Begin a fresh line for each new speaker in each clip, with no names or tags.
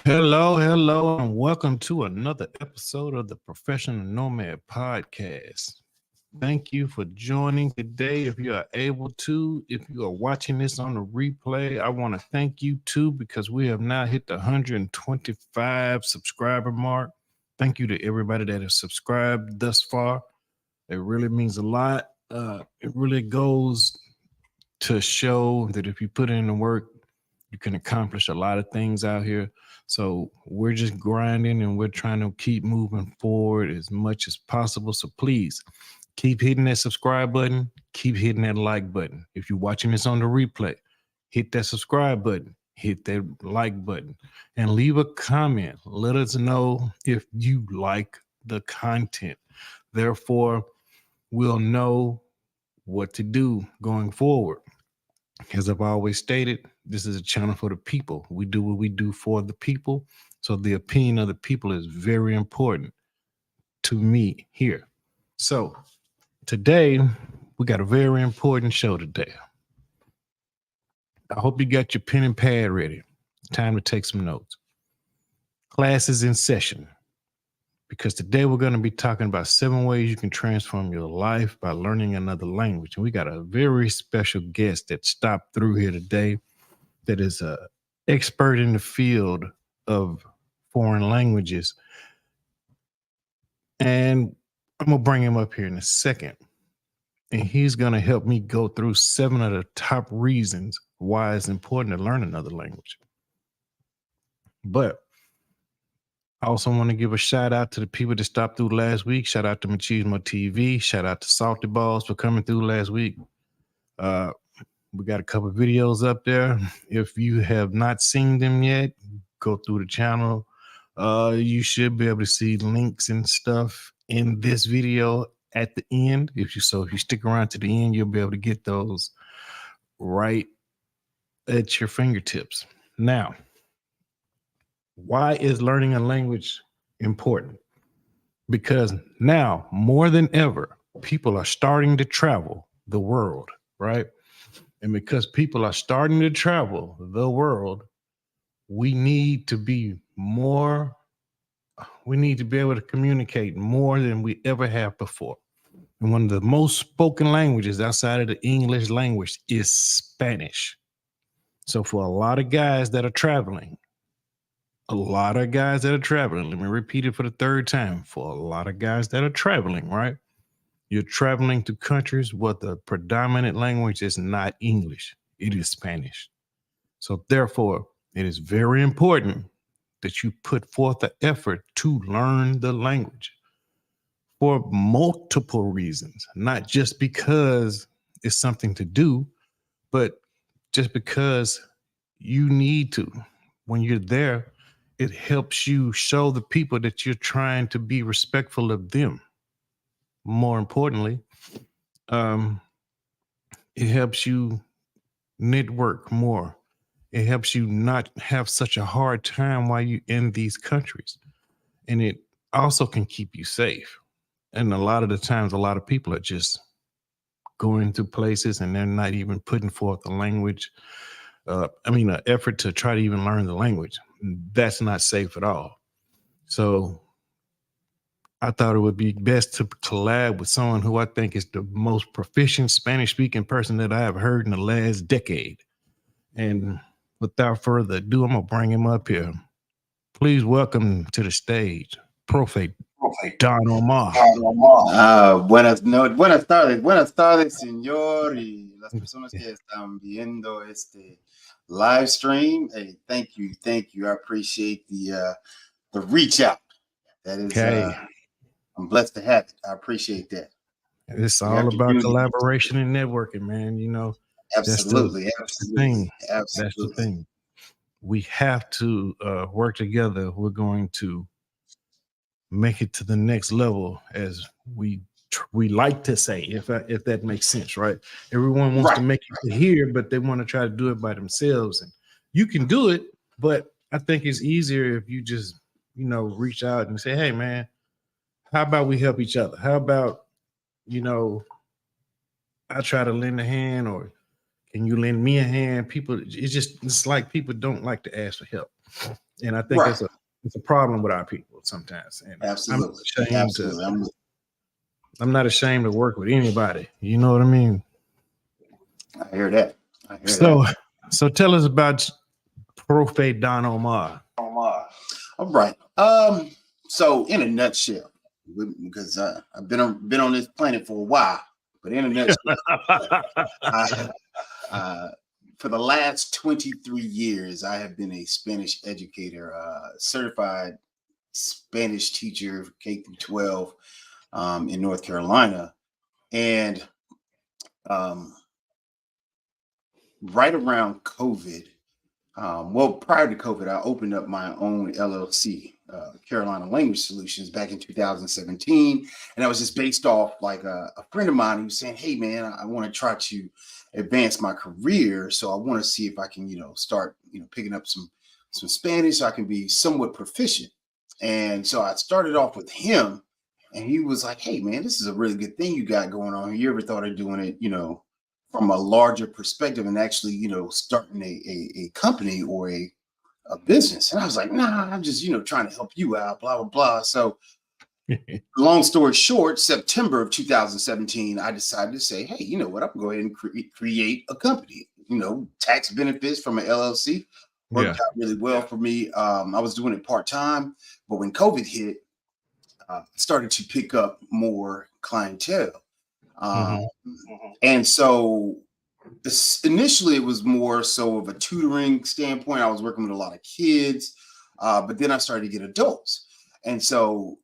Hello, and welcome to another episode of the Professional Nomad Podcast. Thank you for joining today. If you are able to, if you are watching this on the replay, I want to thank you too, because we have now hit the 125 subscriber mark. Thank you to everybody that has subscribed thus far. It really means a lot. It really goes to show that if you put in the work, you can accomplish a lot of things out here. So we're just grinding and we're trying to keep moving forward as much as possible. So please keep hitting that subscribe button. Keep hitting that like button. If you're watching this on the replay, hit that subscribe button, hit that like button, and leave a comment. Let us know if you like the content. Therefore, we'll know what to do going forward. As I've always stated, this is a channel for the people. We do what we do for the people. So the opinion of the people is very important to me here. So today, we got a very important show today. I hope you got your pen and pad ready. Time to take some notes. Class is in session, because today we're going to be talking about 7 ways you can transform your life by learning another language. And we got a very special guest that stopped through here today that is an expert in the field of foreign languages. And I'm going to bring him up here in a second. And he's going to help me go through 7 of the top reasons why it's important to learn another language. But I also want to give a shout out to the people that stopped through last week. Shout out to Machismo TV. Shout out to Salty Balls for coming through last week. We got a couple of videos up there. If you have not seen them yet, go through the channel. You should be able to see links and stuff in this video at the end. If you stick around to the end, you'll be able to get those right at your fingertips. Now, why is learning a language important? Because now, more than ever, people are starting to travel the world, right? And because people are starting to travel the world, we need to be able to communicate more than we ever have before. And one of the most spoken languages outside of the English language is Spanish. So for a lot of guys that are traveling, let me repeat it for the 3rd time. For a lot of guys that are traveling, right? You're traveling to countries where the predominant language is not English. It is Spanish. So therefore, it is very important that you put forth the effort to learn the language for multiple reasons, not just because it's something to do, but just because you need to. When you're there, it helps you show the people that you're trying to be respectful of them. More importantly, it helps you network more. It helps you not have such a hard time while you're in these countries. And it also can keep you safe. And a lot of the times, a lot of people are just going to places and they're not even putting forth the language. An effort to try to even learn the language. That's not safe at all. So I thought it would be best to collab with someone who I think is the most proficient Spanish speaking person that I have heard in the last decade. And without further ado, I'm gonna bring him up here. Please welcome to the stage, Profe Don Omar.
Buenas tardes, señor, y las personas que están viendo este live stream. Hey, thank you. I appreciate the reach out. That is, I'm blessed to have it. I appreciate that.
It's all about collaboration and networking, man. You know,
absolutely.
That's the thing. That's the thing. We have to work together. We're going to make it to the next level, as we like to say, if that makes sense, right? Everyone wants to make it here, but they want to try to do it by themselves. And you can do it, but I think it's easier if you just, reach out and say, hey, man, how about we help each other? How about, I try to lend a hand, or can you lend me a hand? It's like people don't like to ask for help. And I think it's a problem with our people sometimes. And
absolutely.
I'm not ashamed to work with anybody. You know what I mean?
I hear that.
So tell us about Profe Don Omar.
All right. So in a nutshell, because I've been on this planet for a while, but in a nutshell, for the last 23 years, I have been a Spanish educator, certified Spanish teacher, K through 12, in North Carolina. And right around COVID, prior to COVID, I opened up my own LLC, Carolina Language Solutions, back in 2017. And I was just based off like a friend of mine who was saying, hey, man, I want to try to advance my career. So I want to see if I can, start, picking up some Spanish so I can be somewhat proficient. And so I started off with him, and he was like, hey, man, this is a really good thing you got going on. You ever thought of doing it, from a larger perspective and actually, starting a company or a business? And I was like, nah, I'm just, trying to help you out, blah, blah, blah. So long story short, September of 2017, I decided to say, hey, you know what? I'm going to go ahead and create a company. Tax benefits from an LLC worked out really well for me. I was doing it part-time, but when COVID hit, I started to pick up more clientele. And so initially it was more so of a tutoring standpoint. I was working with a lot of kids, but then I started to get adults. And so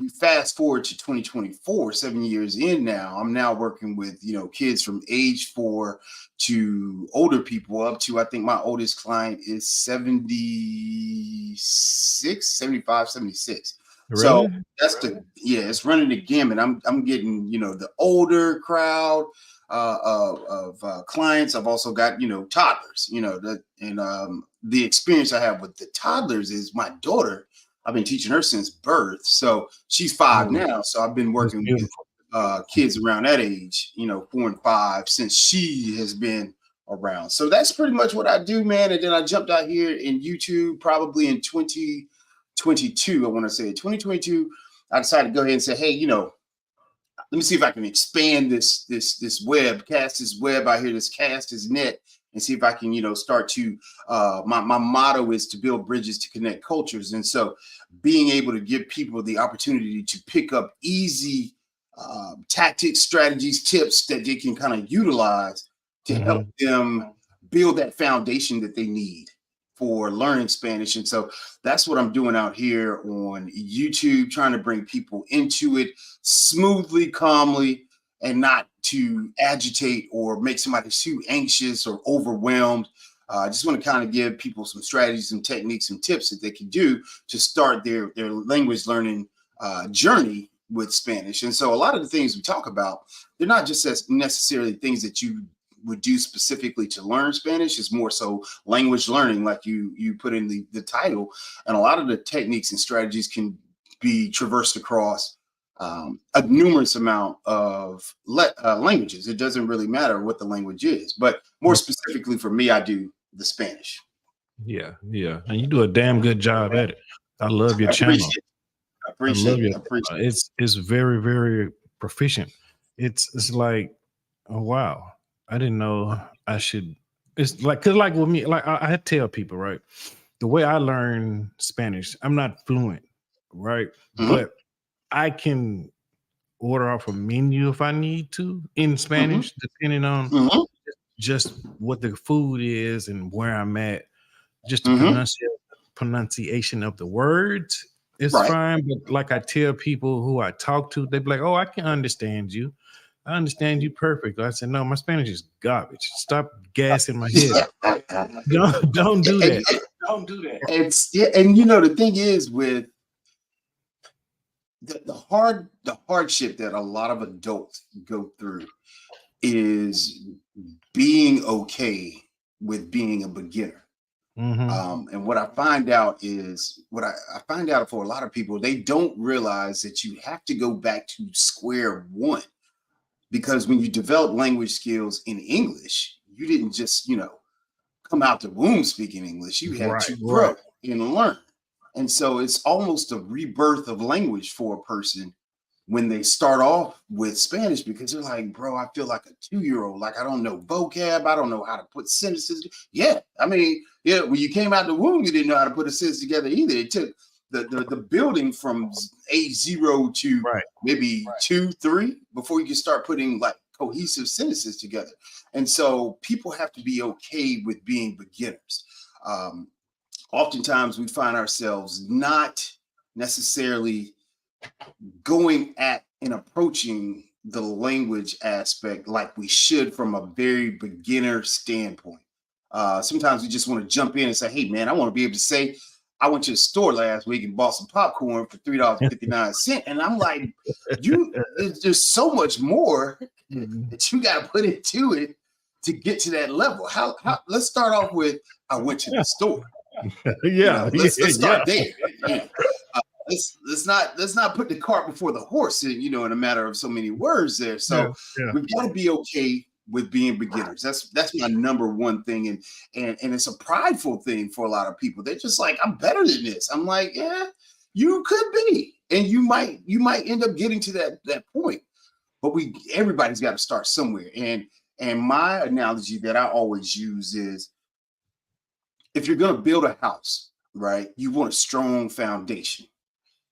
we fast forward to 2024, 7 years in now, I'm now working with, kids from age 4 to older people up to, I think my oldest client is 75, 76.
Really?
So that's it's running the gamut. I'm getting, the older crowd of clients. I've also got, toddlers, the experience I have with the toddlers is my daughter. I've been teaching her since birth. So she's 5 now. So I've been working with kids around that age, 4 and 5, since she has been around. So that's pretty much what I do, man. And then I jumped out here in YouTube probably in 2022. I want to say 2022. I decided to go ahead and say, hey, let me see if I can expand this web, cast this web out here, cast this net, and see if I can, start to, my motto is to build bridges to connect cultures. And so being able to give people the opportunity to pick up easy tactics, strategies, tips that they can kind of utilize to help them build that foundation that they need for learning Spanish. And so that's what I'm doing out here on YouTube, trying to bring people into it smoothly, calmly, and not to agitate or make somebody too anxious or overwhelmed. I just want to kind of give people some strategies and techniques and tips that they can do to start their language learning journey with Spanish. And so a lot of the things we talk about, they're not just as necessarily things that you would do specifically to learn Spanish. Is more so language learning, like you put in the title. And a lot of the techniques and strategies can be traversed across a numerous amount of languages. It doesn't really matter what the language is, but more specifically for me, I do the Spanish.
Yeah. And you do a damn good job at it. I love your channel.
I appreciate it.
It's very, very proficient. It's like, oh wow, I didn't know I should It's like, cause like with me, like I tell people, right? The way I learn Spanish, I'm not fluent, right?
Mhm,
But I can order off a menu if I need to in
mhm,
Spanish, depending on
mhm,
just what the food is and where I'm at. Just the
mhm.
pronunciation of the words is
Right.
fine. But like I tell people who I talk to, they be like, "Oh, I can understand you. I understand you perfect." I said, "No, my Spanish is garbage. Stop gassing my head up. Don't
Yeah,
do
and,
that. Don't do that."
it's yeah, and the thing is with the hardship that a lot of adults go through is being okay with being a beginner.
Hmm.
And what I find out is I find out for a lot of people, they don't realize that you have to go back to square one, because when you develop language skills in English, you didn't just, come out the womb speaking English. You had
Right,
to
right.
grow and learn. And so it's almost a rebirth of language for a person when they start off with Spanish, because they're like, bro, I feel like a 2-year old. Like, I don't know vocab. I don't know how to put sentences. Yeah. I mean, yeah, when you came out the womb, you didn't know how to put a sentence together either. It took the building from age 0 to
Right.
maybe 2, 3 before you can start putting like cohesive sentences together. And so people have to be okay with being beginners. Um, Oftentimes we find ourselves not necessarily going at and approaching the language aspect like we should from a very beginner standpoint. Sometimes we just want to jump in and say, hey, man, I want to be able to say, I went to the store last week and bought some popcorn for $3.59. And I'm like, there's so much more that you got to put into it to get to that level. Let's start off with, I went to the store.
Yeah, yeah,
Let's
yeah,
start there. Yeah. Let's not put the cart before the horse in a matter of so many words there.
yeah,
So
yeah.
we've got to be okay with being beginners. That's my number one thing. And it's a prideful thing for a lot of people. They're just like, I'm better than this. I'm like, yeah, you could be. And you might end up getting to that point. But everybody's got to start somewhere. And my analogy that I always use is, if you're going to build a house, right, you want a strong foundation.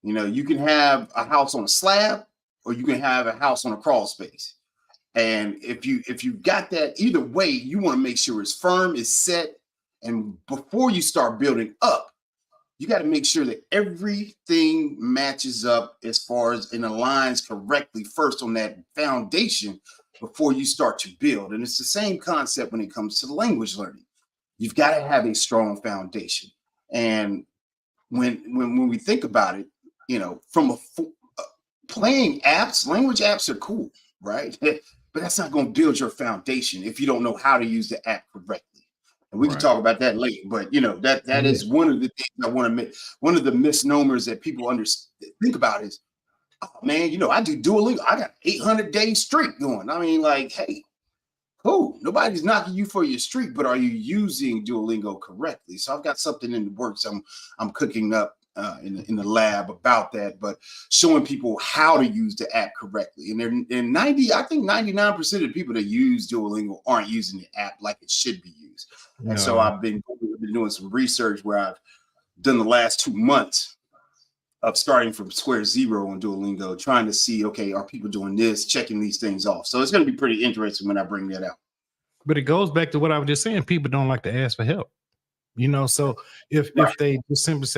You can have a house on a slab, or you can have a house on a crawl space. And if you got that, either way, you want to make sure it's firm, it's set. And before you start building up, you got to make sure that everything matches up as far as and aligns correctly first on that foundation before you start to build. And it's the same concept when it comes to language learning. You've got to have a strong foundation. And when we think about it, from playing apps, language apps are cool, right? But that's not going to build your foundation if you don't know how to use the app correctly. And we can
Right.
talk about that later. But that
Yeah.
is one of the things I want to make. One of the misnomers that people think about is, oh man, I do Duolingo. I got 800-day streak going. I mean, like, hey, cool. Nobody's knocking you for your streak, but are you using Duolingo correctly? So I've got something in the works. I'm cooking up in the lab about that, but showing people how to use the app correctly. And I think 99% of the people that use Duolingo aren't using the app like it should be used. And so
No.
I've been doing some research where I've done the last 2 months of starting from square zero on Duolingo, trying to see, okay, are people doing this, checking these things off. So it's going to be pretty interesting when I bring that out.
But it goes back to what I was just saying. People don't like to ask for help. So if
Right,
they just simply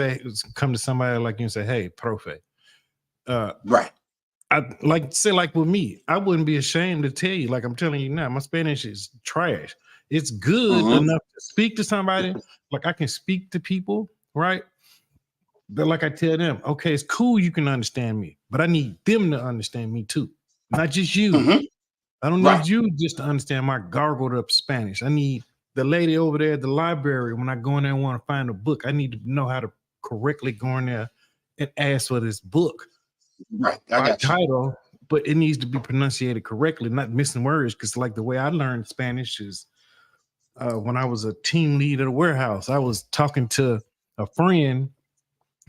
come to somebody like you and say, "Hey, profe," uh,
right.
I like with me, I wouldn't be ashamed to tell you, like I'm telling you now, my Spanish is trash. It's good
Mm-hmm.
enough to speak to somebody. Like I can speak to people, right? But like I tell them, okay, it's cool you can understand me, but I need them to understand me too, not just you.
Mm-hmm.
I don't
Right.
need you just to understand my gargled up Spanish. I need the lady over there at the library when I go in there and want to find a book. I need to know how to correctly go in there and ask for this book
Right. I
by
got you.
title, but it needs to be pronunciated correctly, not missing words. Because like the way I learned Spanish is when I was a team lead at a warehouse, I was talking to a friend.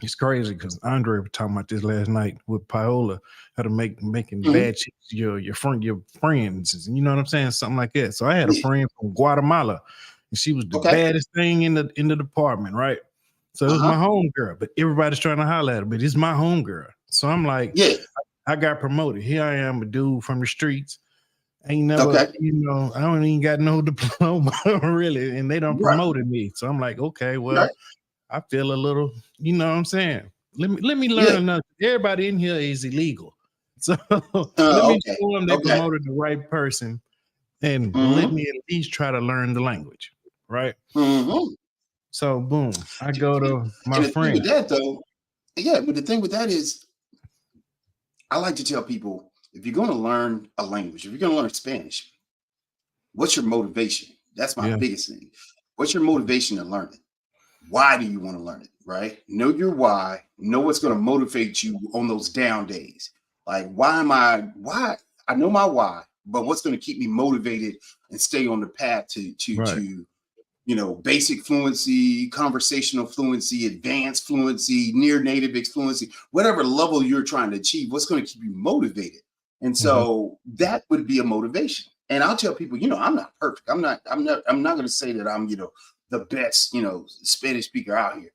It's crazy because Andre was talking about this last night with Paola, how to making
Mm-hmm.
bad chicks your friends, and you know what I'm saying, something like that. So I had a
Yeah.
friend from Guatemala. and she was the
Okay.
baddest thing in the department, right? So it was my home girl, but everybody's trying to holler at her, but it's my home girl. So I'm like,
Yeah.
I got promoted. Here I am, a dude from the streets. Ain't never,
Okay.
I don't even got no diploma really, and they done
Right.
promoted me. So I'm like, okay, well,
Right.
I feel a little, you know what I'm saying? Let me learn
Yeah.
another. Everybody in here is illegal. So let me
Okay.
show them they
Okay.
promoted the right person and let
Mm-hmm.
me at least try to learn the language. Right.
Mm-hmm.
So boom, I go to my
And the thing
friend.
with that though, yeah, but the thing with that is I like to tell people if you're going to learn a language, if you're going to learn Spanish, what's your motivation? That's my
Yeah.
biggest thing. What's your motivation to learn it? Why do you want to learn it? Right? Know your why. Know what's going to motivate you on those down days. Like, why? I know my why, but what's going to keep me motivated and stay on the path
Right.
basic fluency, conversational fluency, advanced fluency, near native fluency, whatever level you're trying to achieve, what's going to keep you motivated? And
Mhm.
so that would be a motivation. And I'll tell people, I'm not perfect. I'm not going to say that I'm, the best, Spanish speaker out here.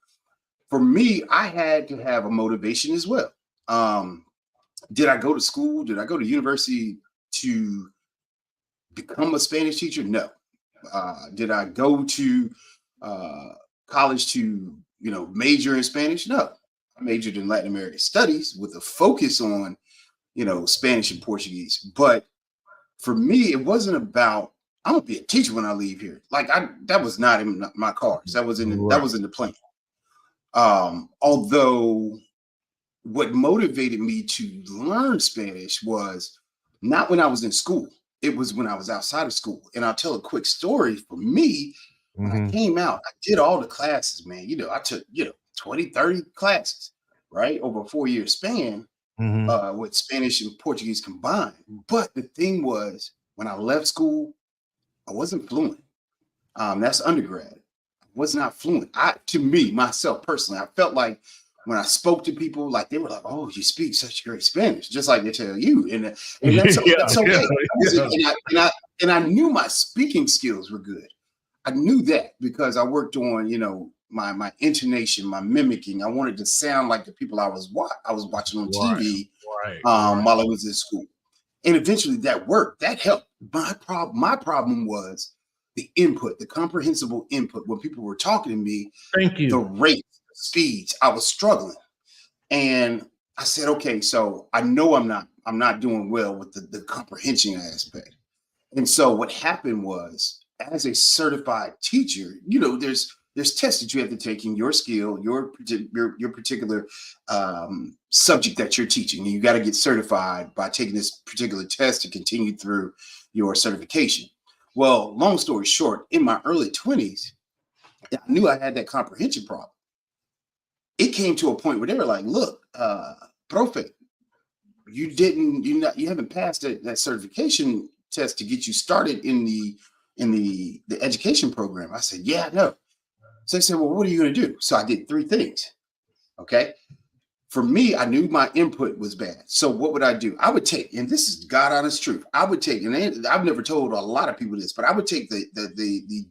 For me, I had to have a motivation as well. Did I go to school? Did I go to university to become a Spanish teacher? No. Did I go to uh, college to, major in Spanish? No. I majored in Latin American studies with a focus on, Spanish and Portuguese. But for me, it wasn't about I'm gonna be a teacher when I leave here. Like that was not in my cards. That was
Right.
in the plan. Although what motivated me to learn Spanish was not when I was in school. It was when I was outside of school. And I'll tell a quick story for me. When I
Mhm.
came out, I did all the classes, man. I took, 20, 30 classes, right? Over a 4-year span
Mhm.
with Spanish and Portuguese combined. But the thing was, when I left school, I wasn't fluent. That's undergrad. I was not fluent. To me, myself personally, I felt like when I spoke to people, like they were like, "Oh, you speak such great Spanish," just like they tell you, and that's
Yeah,
that's
yeah,
okay.
yeah.
And I knew my speaking skills were good. I knew that because I worked on, my intonation, my mimicking. I wanted to sound like the people I was watching on
Right,
TV
right, right.
while I was in school. And eventually that worked. That helped. My problem was the input, the comprehensible input. When people were talking to me,
Thank
the
you.
rates, the speeds, I was struggling. And I said, okay, so I know I'm not doing well with the comprehension aspect. And so what happened was, as a certified teacher, there's tests that you have to take in your skill, your particular subject that you're teaching. And you got to get certified by taking this particular test to continue through your certification. Well, long story short, in my early 20s, I knew I had that comprehension problem. It came to a point where they were like, "Look, profe, you haven't passed that certification test to get you started in the education program." I said, "Yeah, I know." So they said, "Well, what are you going to do?" So I did 3 things. Okay. For me, I knew my input was bad. So what would I do? I would take, and this is God honest truth. I would take, and I've never told a lot of people this, but I would take the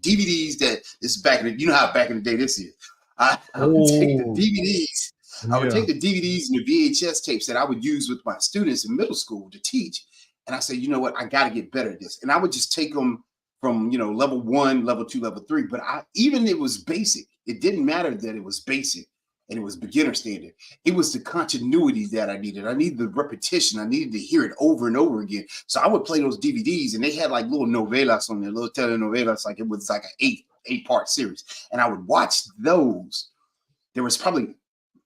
DVDs that this is back in the, how back in the day this is. I would take the
Oh,
DVDs. I would
yeah.
take the DVDs and the VHS tapes that I would use with my students in middle school to teach. And I said, you know what? I got to get better at this. And I would just take them from, level 1, level 2, level 3. But even it was basic. It didn't matter that it was basic and it was beginner standard. It was the continuity that I needed. I needed the repetition. I needed to hear it over and over again. So I would play those DVDs, and they had like little novelas on there, little telenovelas, like it was like an eight-part series. And I would watch those. There was probably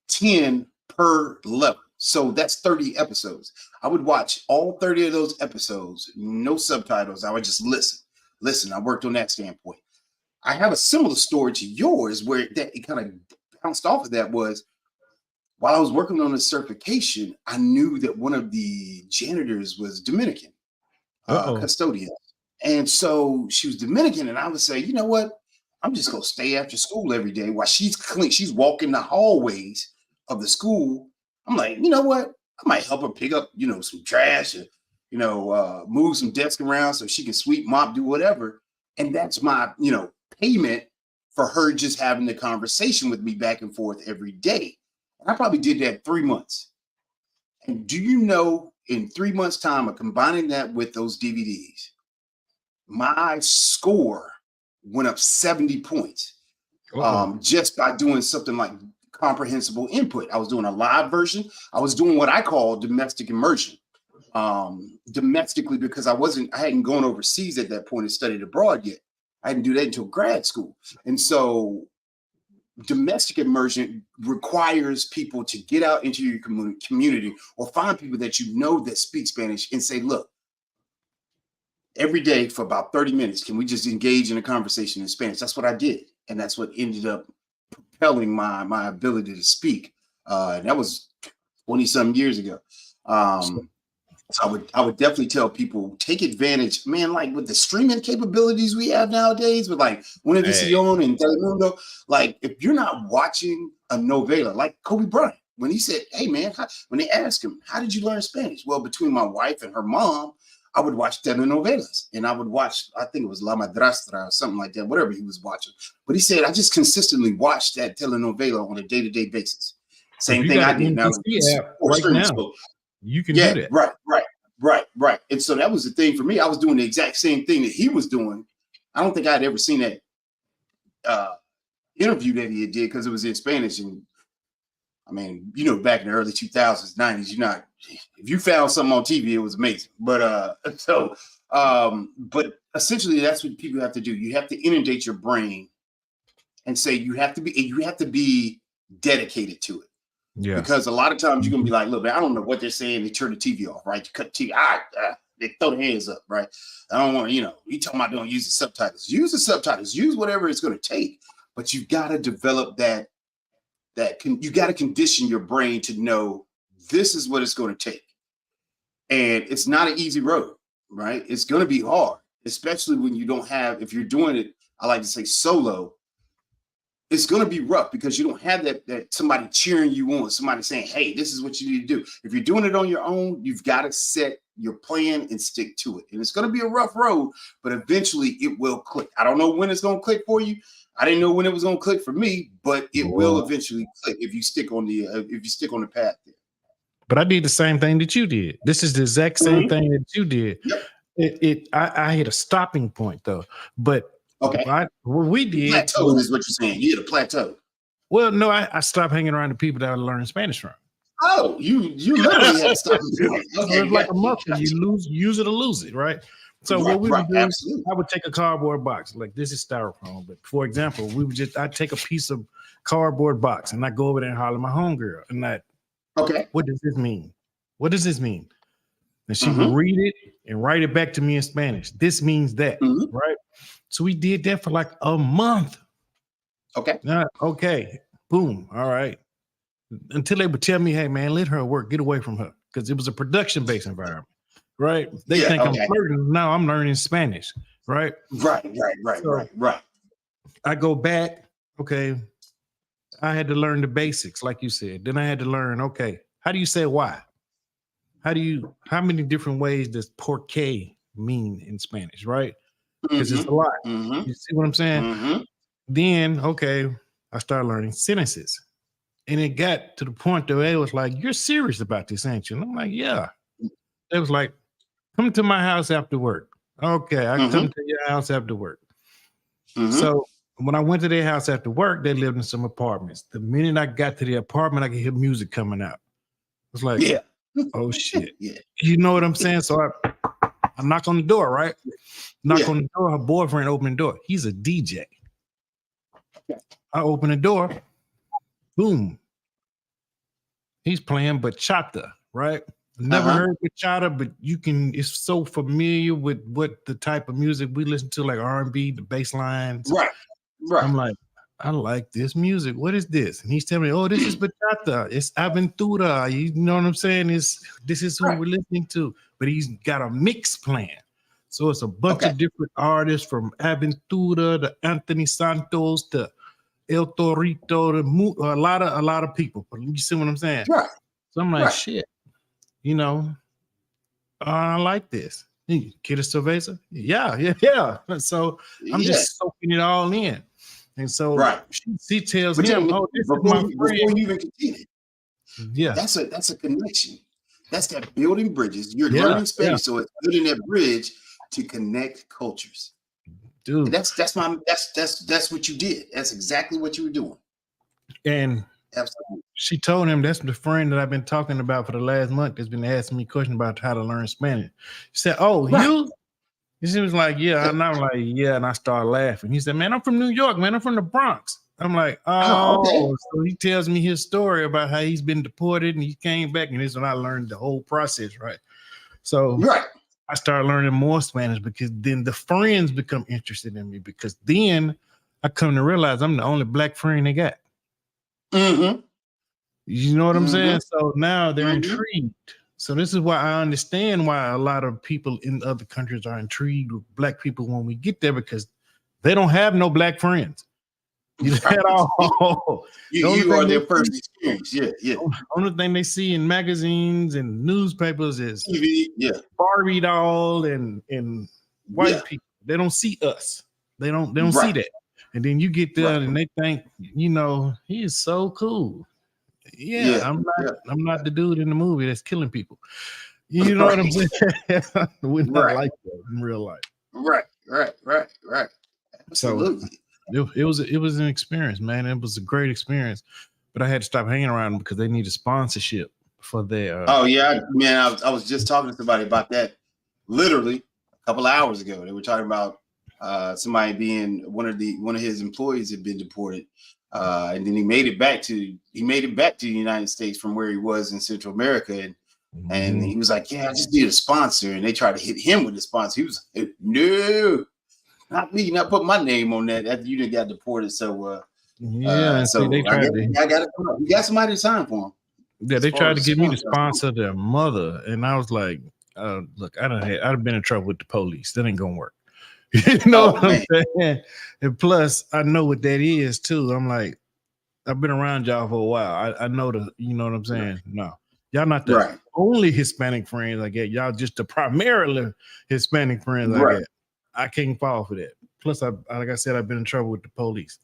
10 per level. So that's 30 episodes. I would watch all 30 of those episodes, no subtitles. I would just listen. Listen, I worked on that standpoint. I have a similar story to yours where it kind of bounced off of that was while I was working on the certification, I knew that one of the janitors was Dominican,
Uh-oh.
custodian. And so she was Dominican, and I would say, you know what? I'm just gonna stay after school every day while she's clean. She's walking the hallways of the school. I'm like, you know what? I might help her pick up, some trash and move some desks around so she can sweep, mop, do whatever. And that's my, payment for her just having the conversation with me back and forth every day. And I probably did that 3 months. And do you know, in 3 months' time of combining that with those DVDs, my score went up 70 points just by doing something like comprehensible input. I was doing a live version. I was doing what I call domestic immersion. Domestically, because I hadn't gone overseas at that point and studied abroad yet. I didn't do that until grad school. And so domestic immersion requires people to get out into your community or find people that you know that speak Spanish and say, look, every day for about 30 minutes, can we just engage in a conversation in Spanish? That's what I did. And that's what ended up propelling my ability to speak. And that was 20-some years ago. So I would definitely tell people, take advantage, man, like with the streaming capabilities we have nowadays with like Univision and Telemundo, like if you're not watching a novela, like Kobe Bryant, when he said, hey man, when they asked him, how did you learn Spanish? Well, between my wife and her mom, I would watch telenovelas and I would watch, I think it was La Madrastra or something like that, whatever he was watching. But he said, I just consistently watched that telenovela on a day-to-day basis. Same thing I did. Now,
right now. You can do that.
Right. And so that was the thing for me. I was doing the exact same thing that he was doing. I don't think I'd ever seen that interview that he did because it was in Spanish. And I mean, you know, back in the early 2000s, 90s, if you found something on TV, it was amazing. But but essentially that's what people have to do. You have to inundate your brain and say you have to be dedicated to it. Yeah. Because a lot of times you're gonna be like, look, man, I don't know what they're saying. They turn the TV off, right? You cut the TV, they throw the hands up, right? I don't want, you talking about don't use the subtitles. Use the subtitles, use whatever it's gonna take, but you've got to develop you got to condition your brain to know this is what it's going to take. And it's not an easy road, right? It's going to be hard, especially when you don't have, if you're doing it, I like to say solo, it's going to be rough because you don't have that somebody cheering you on, somebody saying, hey, this is what you need to do. If you're doing it on your own, you've got to set your plan and stick to it. And it's going to be a rough road, but eventually it will click. I don't know when it's going to click for you. I didn't know when it was going to click for me, but it will eventually click if you stick on the path there.
But I did the same thing that you did. This is the exact same thing that you did. Yep. I hit a stopping point though, but
okay.
What we did
plateau is what you're saying. You hit a plateau.
Well, no, I stopped hanging around the people that I learned Spanish from.
Oh, you literally had to stop.
Okay, it's like a muscle. You use it or lose it, right? So what we would do, absolutely. I would take a cardboard box, like this is styrofoam, but for example, I'd take a piece of cardboard box and I go over there and holler at my homegirl and what does this mean? What does this mean? And she would read it and write it back to me in Spanish. This means that, right? So we did that for like a month.
Okay.
Okay. Boom. All right. Until they would tell me, hey man, let her work, get away from her. Because it was a production-based environment. Right? They think I'm flirting. Now I'm learning Spanish. Right?
Right.
I go back. Okay. I had to learn the basics, like you said. Then I had to learn, okay, how do you say why? How many different ways does porque mean in Spanish, right? Because it's a lot. You see what I'm saying? Then, okay, I started learning sentences. And it got to the point that it was like, you're serious about this, ain't you? And I'm like, yeah. It was like, come to my house after work. Okay, I come to your house after work. So when I went to their house after work, they lived in some apartments. The minute I got to the apartment, I could hear music coming out. It was like, oh shit. You know what I'm saying? So I knock on the door, right? Knock on the door. Her boyfriend opened the door. He's a DJ. I open the door. Boom. He's playing bachata, right? Never heard bachata, but it's so familiar with what the type of music we listen to, like R&B, the bass lines.
Right.
I'm like, I like this music. What is this? And he's telling me, oh, this is bachata. It's Aventura. You know what I'm saying? This is who we're listening to. But he's got a mix plan. So it's a bunch of different artists from Aventura to Anthony Santos to El Torito to a lot of people. You see what I'm saying?
Right.
So I'm like, shit, I like this. Kid cerveza? Yeah. So I'm
Yeah,
just soaking it all in. And so
right.
she tells
But
him,
then
oh, this is
before
my
you,
friend.
before you even continue,
Yeah,
that's a connection. That's that building bridges. You're
yeah,
learning
yeah,
Spanish, so it's building that bridge to connect cultures. And
dude.
that's what you did. That's exactly what you were doing.
And
Absolutely.
she told him that's the friend that I've been talking about for the last month that's been asking me questions about how to learn Spanish. She said, oh,
Right.
you? And she was like, yeah. And I'm like, yeah. And I started laughing. He said, man, I'm from New York, man. I'm from the Bronx. I'm like,
Oh, okay.
oh. So he tells me his story about how he's been deported and he came back. And this is when I learned the whole process, right? So
Right.
I started learning more Spanish because then the friends become interested in me because then I come to realize I'm the only black friend they got.
Mm-hmm.
You know what I'm
Mm-hmm.
saying? So now they're
Mm-hmm.
intrigued. So this is why I understand why a lot of people in other countries are intrigued with black people when we get there because they don't have no black friends. At
Right.
all. The only
You are
thing they
their first
see,
experience. Yeah, yeah.
only thing they see in magazines and newspapers is
TV. Yeah,
Barbie doll and
yeah.
white people. They don't see us. They don't see
Right,
that. And then you get there
right.
and they think, he is so cool. Yeah,
Yeah, yeah.
I'm not the dude in the movie that's killing people. You know what I'm
Right,
saying? We're not
right,
like that in real life.
right.
So
Absolutely.
it was an experience, man. It was a great experience. But I had to stop hanging around them because they needed sponsorship for their
Oh yeah, man. I was just talking to somebody about that literally a couple of hours ago. They were talking about somebody being one of his employees had been deported, and then he made it back to the United States from where he was in Central America, and he was like, "Yeah, I just need a sponsor," and they tried to hit him with the sponsor. He was like, "No, not me, not put my name on that after you didn't got deported."
yeah, and see they
I guess
tried to
I got it. You got somebody to sign for him
yeah,
as
they
far
tried to
as
get me to
sponsor.
sponsor their mother. And I was like, look, I'd been in trouble with the police. That ain't gonna work. You know
Oh
what I'm
man,
saying? And plus, I know what that is too. I'm like, I've been around y'all for a while. I know you know what I'm saying? No, y'all not the
right,
only Hispanic friends I get. Y'all just the primarily Hispanic friends I
right.
get. I can't fall for that. Plus, like I said, I've been in trouble with the police.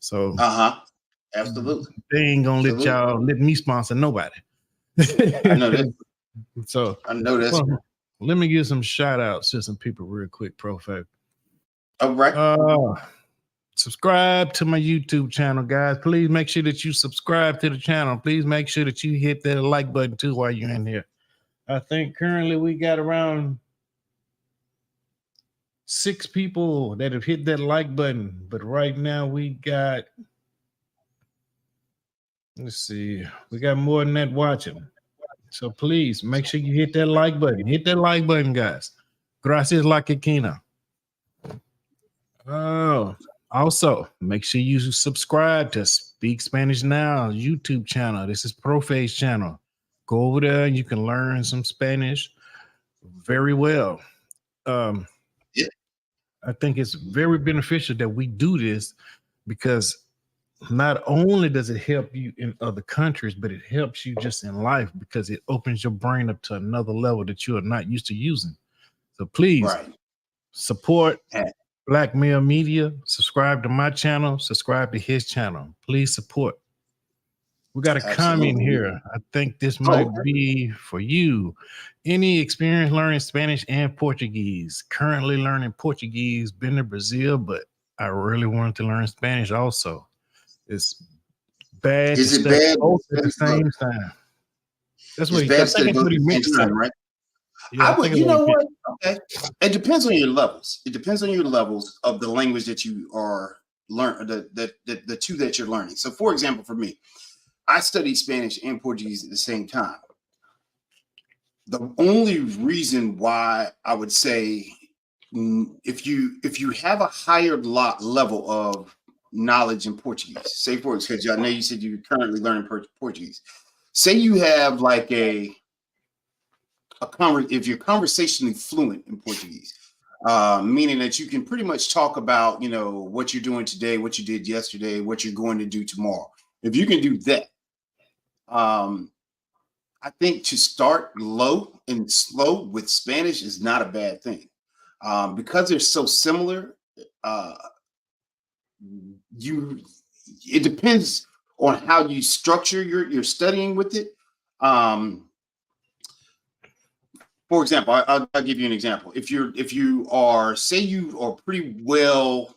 So
Uh-huh. Absolutely.
they ain't gonna
Absolutely.
let me sponsor nobody.
I know that.
So
I know that's
well, let me give some shout outs to some people real quick, Profile.
all right.
Uh subscribe to my YouTube channel, guys. Please make sure that you subscribe to the channel. Please make sure that you hit that like button too while you're in here. I think currently we got around 6 people that have hit that like button, but right now we got, let's see, we got more than that watching. So please make sure you hit that like button. Hit that like button, guys. Gracias la quequina. Oh, also make sure you subscribe to Speak Spanish Now YouTube channel. This is Proface channel. Go over there and you can learn some Spanish very well. Um,
Yeah.
I think it's very beneficial that we do this because not only does it help you in other countries, but it helps you just in life because it opens your brain up to another level that you are not used to using. So please
Right.
support
Yeah.
Black Male Media. Subscribe to my channel. Subscribe to his channel. Please support. We got a comment
Absolutely.
here. I think this
Oh,
might be for you. Any experience learning Spanish and Portuguese? Currently learning Portuguese, been to Brazil, but I really wanted to learn Spanish also. It's bad to
is it
study
bad?
both at the same time.
It's
I
bad to
think
study
that's
both
what
at
he
the
meant
same
to say.
time, right?
Yeah,
I
I think
would,
it's
you
what he
know
meant.
what? Okay. It depends on your levels. It depends on your levels of the language that you are learn the two that you're learning. So for example, for me, I studied Spanish and Portuguese at the same time. The only reason why I would say if you have a higher level of knowledge in Portuguese, say for because I know you said you're currently learning Portuguese. Say you have like if you're conversationally fluent in Portuguese, meaning that you can pretty much talk about what you're doing today, what you did yesterday, what you're going to do tomorrow. If you can do that, um, I think to start low and slow with Spanish is not a bad thing, because they're so similar. Uh, you it depends on how you structure your studying with it. Um, for example, I'll give you an example. If you are, say you are pretty well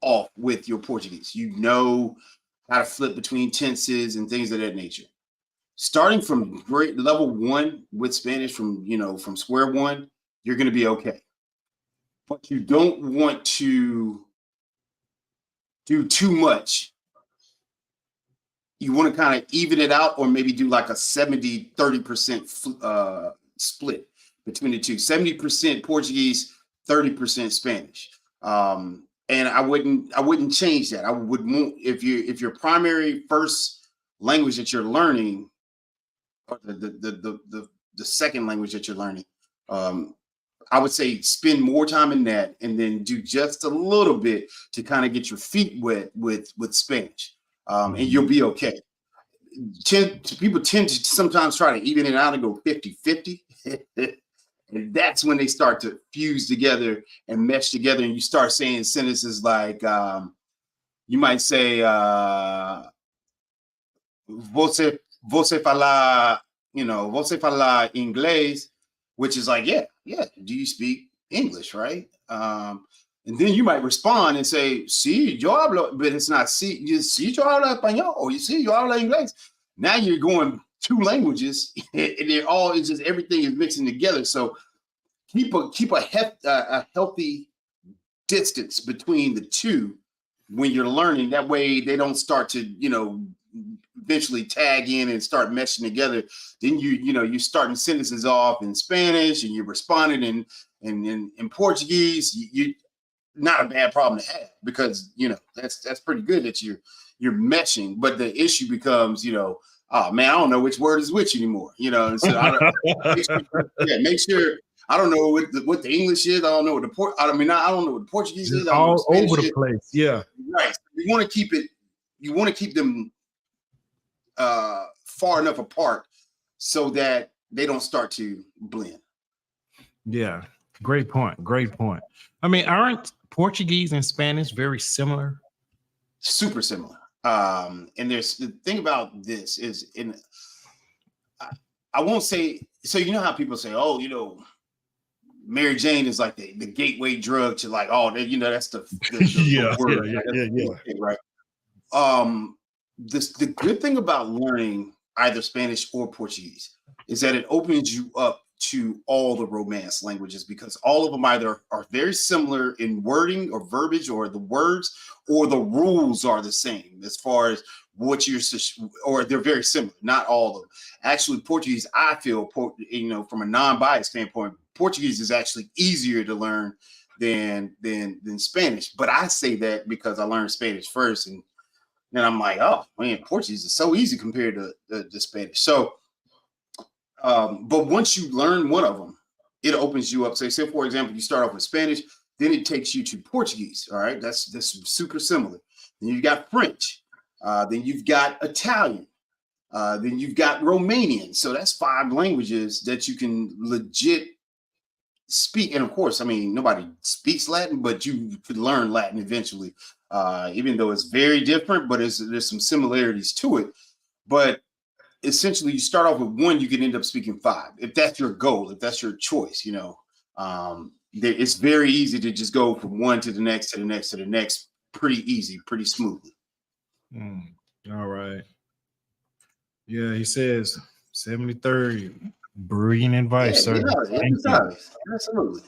off with your Portuguese, you know how to flip between tenses and things of that nature. Starting from grade level one with Spanish, from square one, you're going to be okay. But you don't want to do too much. You want to kind of even it out, or maybe do like a 70-30% split between the two. 70% Portuguese, 30% Spanish. And I wouldn't change that. I would if your primary first language that you're learning, or the second language that you're learning, um, I would say spend more time in that, and then do just a little bit to kind of get your feet wet with Spanish, and you'll be okay. People tend to sometimes try to even it out and go 50-50. And that's when they start to fuse together and mesh together, and you start saying sentences like, you might say, você fala, você fala inglês, which is like, yeah, do you speak English, right? And then you might respond and say, sí, yo hablo, but it's not sí, sí, yo hablo español, or you see, yo hablo inglés. Now you're going two languages, and it's just everything is mixing together. So keep a healthy distance between the two when you're learning. That way they don't start to, eventually tag in and start meshing together. Then you're starting sentences off in Spanish, and you're responding in Portuguese. You not a bad problem to have, because that's pretty good that you're meshing. But the issue becomes, oh man, I don't know which word is which anymore. And so make sure I don't know what the English is. I don't know what I don't know what the Portuguese is. I don't know
all
what
over the
is.
place. Yeah,
right. You want to keep it. You want to keep them far enough apart so that they don't start to blend.
Yeah, great point. Great point. I mean, aren't Portuguese and Spanish very similar?
Super similar. And there's the thing about this is I won't say, so how people say, oh, Mary Jane is like the gateway drug to like, oh, that's the word.
Yeah.
Right. The good thing about learning either Spanish or Portuguese is that it opens you up to all the Romance languages, because all of them either are very similar in wording or verbiage, or the words or the rules are the same as far as what or they're very similar. Not all of them. Actually, Portuguese, I feel, from a non-biased standpoint, Portuguese is actually easier to learn than Spanish. But I say that because I learned Spanish first, and then I'm like, oh man, Portuguese is so easy compared to the Spanish. So, but once you learn one of them, it opens you up. Say, for example, you start off with Spanish, then it takes you to Portuguese. All right, that's super similar. Then you've got French, then you've got Italian, then you've got Romanian. So that's 5 languages that you can legit speak. And of course, I mean, nobody speaks Latin, but you could learn Latin eventually, even though it's very different, but there's some similarities to it. But essentially, you start off with 1, you can end up speaking 5 if that's your goal, if that's your choice. It's very easy to just go from 1 to the next to the next to the next, pretty easy, pretty smoothly.
All right. Yeah, he says 73rd. Brilliant advice, sir.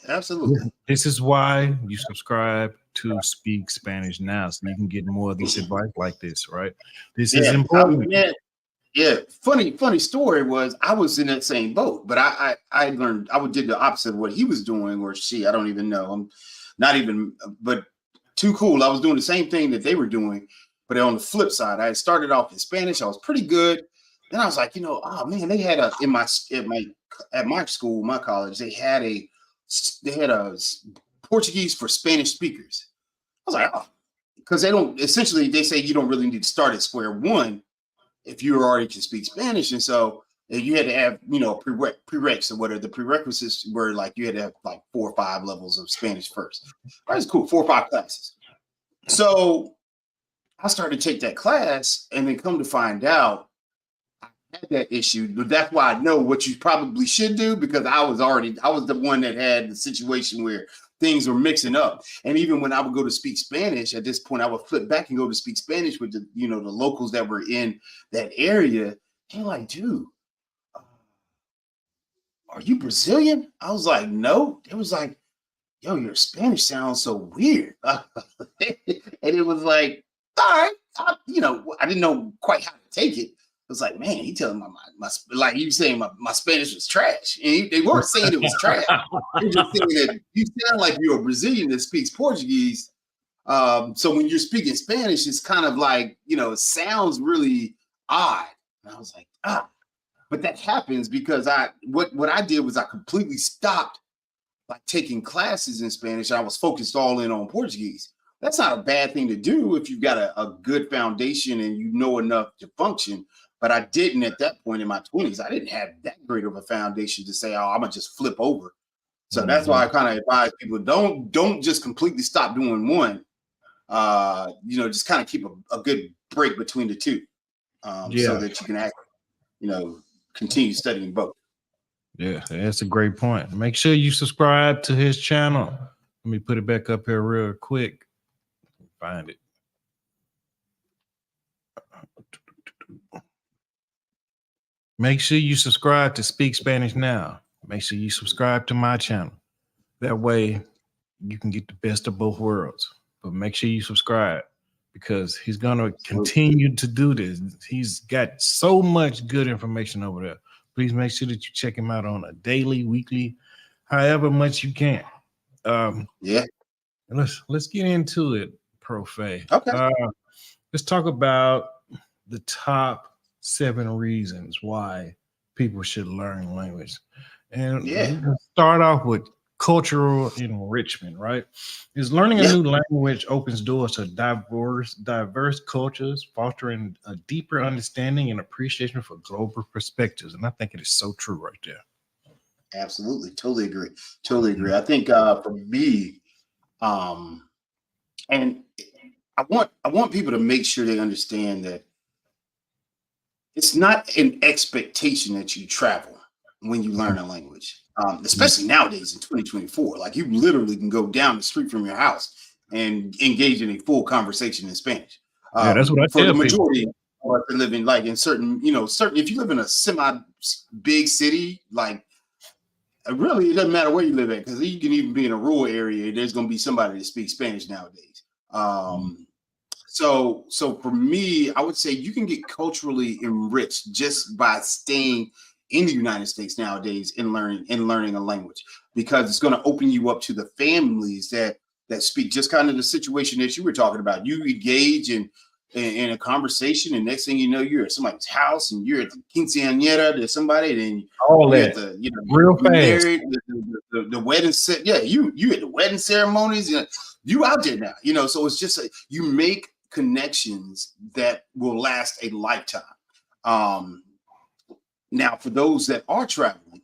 Absolutely.
This is why you subscribe to Speak Spanish Now, so you can get more of this advice like this, right? This is important.
Funny story was, I was in that same boat, but I learned, I did the opposite of what he was doing, or she, I don't even know. I'm not even, but too cool. I was doing the same thing that they were doing, but on the flip side, I had started off in Spanish. I was pretty good. Then I was like, oh man, they had at my school, my college, they had a Portuguese for Spanish speakers. I was like, oh, because they say you don't really need to start at square one if you already can speak Spanish. And so And you had to have, prereqs or whatever. The prerequisites were like you had to have like 4 or 5 levels of Spanish first. That's cool, 4 or 5 classes. So I started to take that class, and then come to find out I had that issue. But that's why I know what you probably should do, because I was the one that had the situation where things were mixing up. And even when I would go to speak Spanish, at this point, I would flip back and go to speak Spanish with the locals that were in that area. They're like, dude, are you Brazilian? I was like, no. It was like, yo, your Spanish sounds so weird. And it was like, all right. I didn't know quite how to take it. It was like, man, he telling my like you saying my Spanish was trash. And they weren't saying it was trash. They were just saying that you sound like you're a Brazilian that speaks Portuguese. So when you're speaking Spanish, it's kind of like, it sounds really odd. And I was like, but that happens because what I did was I completely stopped like taking classes in Spanish. I was focused all in on Portuguese. That's not a bad thing to do if you've got a good foundation and you know enough to function. But I didn't at that point in my 20s. I didn't have that great of a foundation to say, oh, I'm gonna just flip over. So that's why I kind of advise people, don't just completely stop doing one. Just kind of keep a good break between the two, so that you can actually, continue studying both.
Yeah, that's a great point. Make sure you subscribe to his channel. Let me put it back up here real quick. Find it. Make sure you subscribe to Speak Spanish Now. Make sure you subscribe to my channel. That way you can get the best of both worlds. But make sure you subscribe, because he's going to continue to do this. He's got so much good information over there. Please make sure that you check him out on a daily, weekly, however much you can. Let's get into it, Profe.
Okay.
Let's talk about the top 7 reasons why people should learn language. And we can start off with cultural enrichment, right? Is learning a new language opens doors to diverse cultures, fostering a deeper understanding and appreciation for global perspectives. And I think it is so true right there.
Absolutely. Totally agree. I think for me, and I want people to make sure they understand that it's not an expectation that you travel when you learn a language. Especially nowadays in 2024, like you literally can go down the street from your house and engage in a full conversation in Spanish.
That's what I
for
tell
the majority of us living like in certain, if you live in a semi big city, like really it doesn't matter where you live at, because you can even be in a rural area. There's going to be somebody that speaks Spanish nowadays. So for me, I would say you can get culturally enriched just by staying in the United States nowadays and learning a language, because it's going to open you up to the families that speak just kind of the situation that you were talking about. You engage in a conversation, and next thing you know, you're at somebody's house and you're at the quinceañera to somebody, and then
all
you're
that
at the
real fast.
Married, the wedding set. Yeah, you at the wedding ceremonies. You out there now. So it's just you make connections that will last a lifetime. Now, for those that are traveling,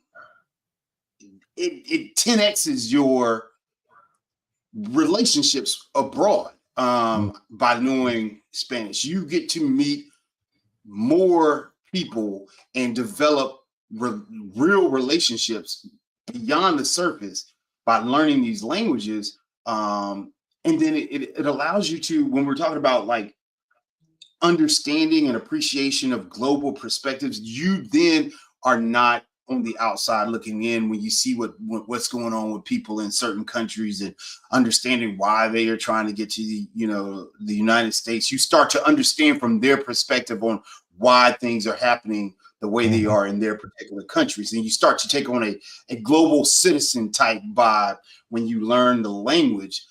it 10x's your relationships abroad by knowing Spanish. You get to meet more people and develop real relationships beyond the surface by learning these languages. And then it allows you to, when we're talking about like understanding and appreciation of global perspectives, you then are not on the outside looking in when you see what's going on with people in certain countries and understanding why they are trying to get to the United States. You start to understand from their perspective on why things are happening the way they are in their particular countries. And you start to take on a global citizen type vibe when you learn the language.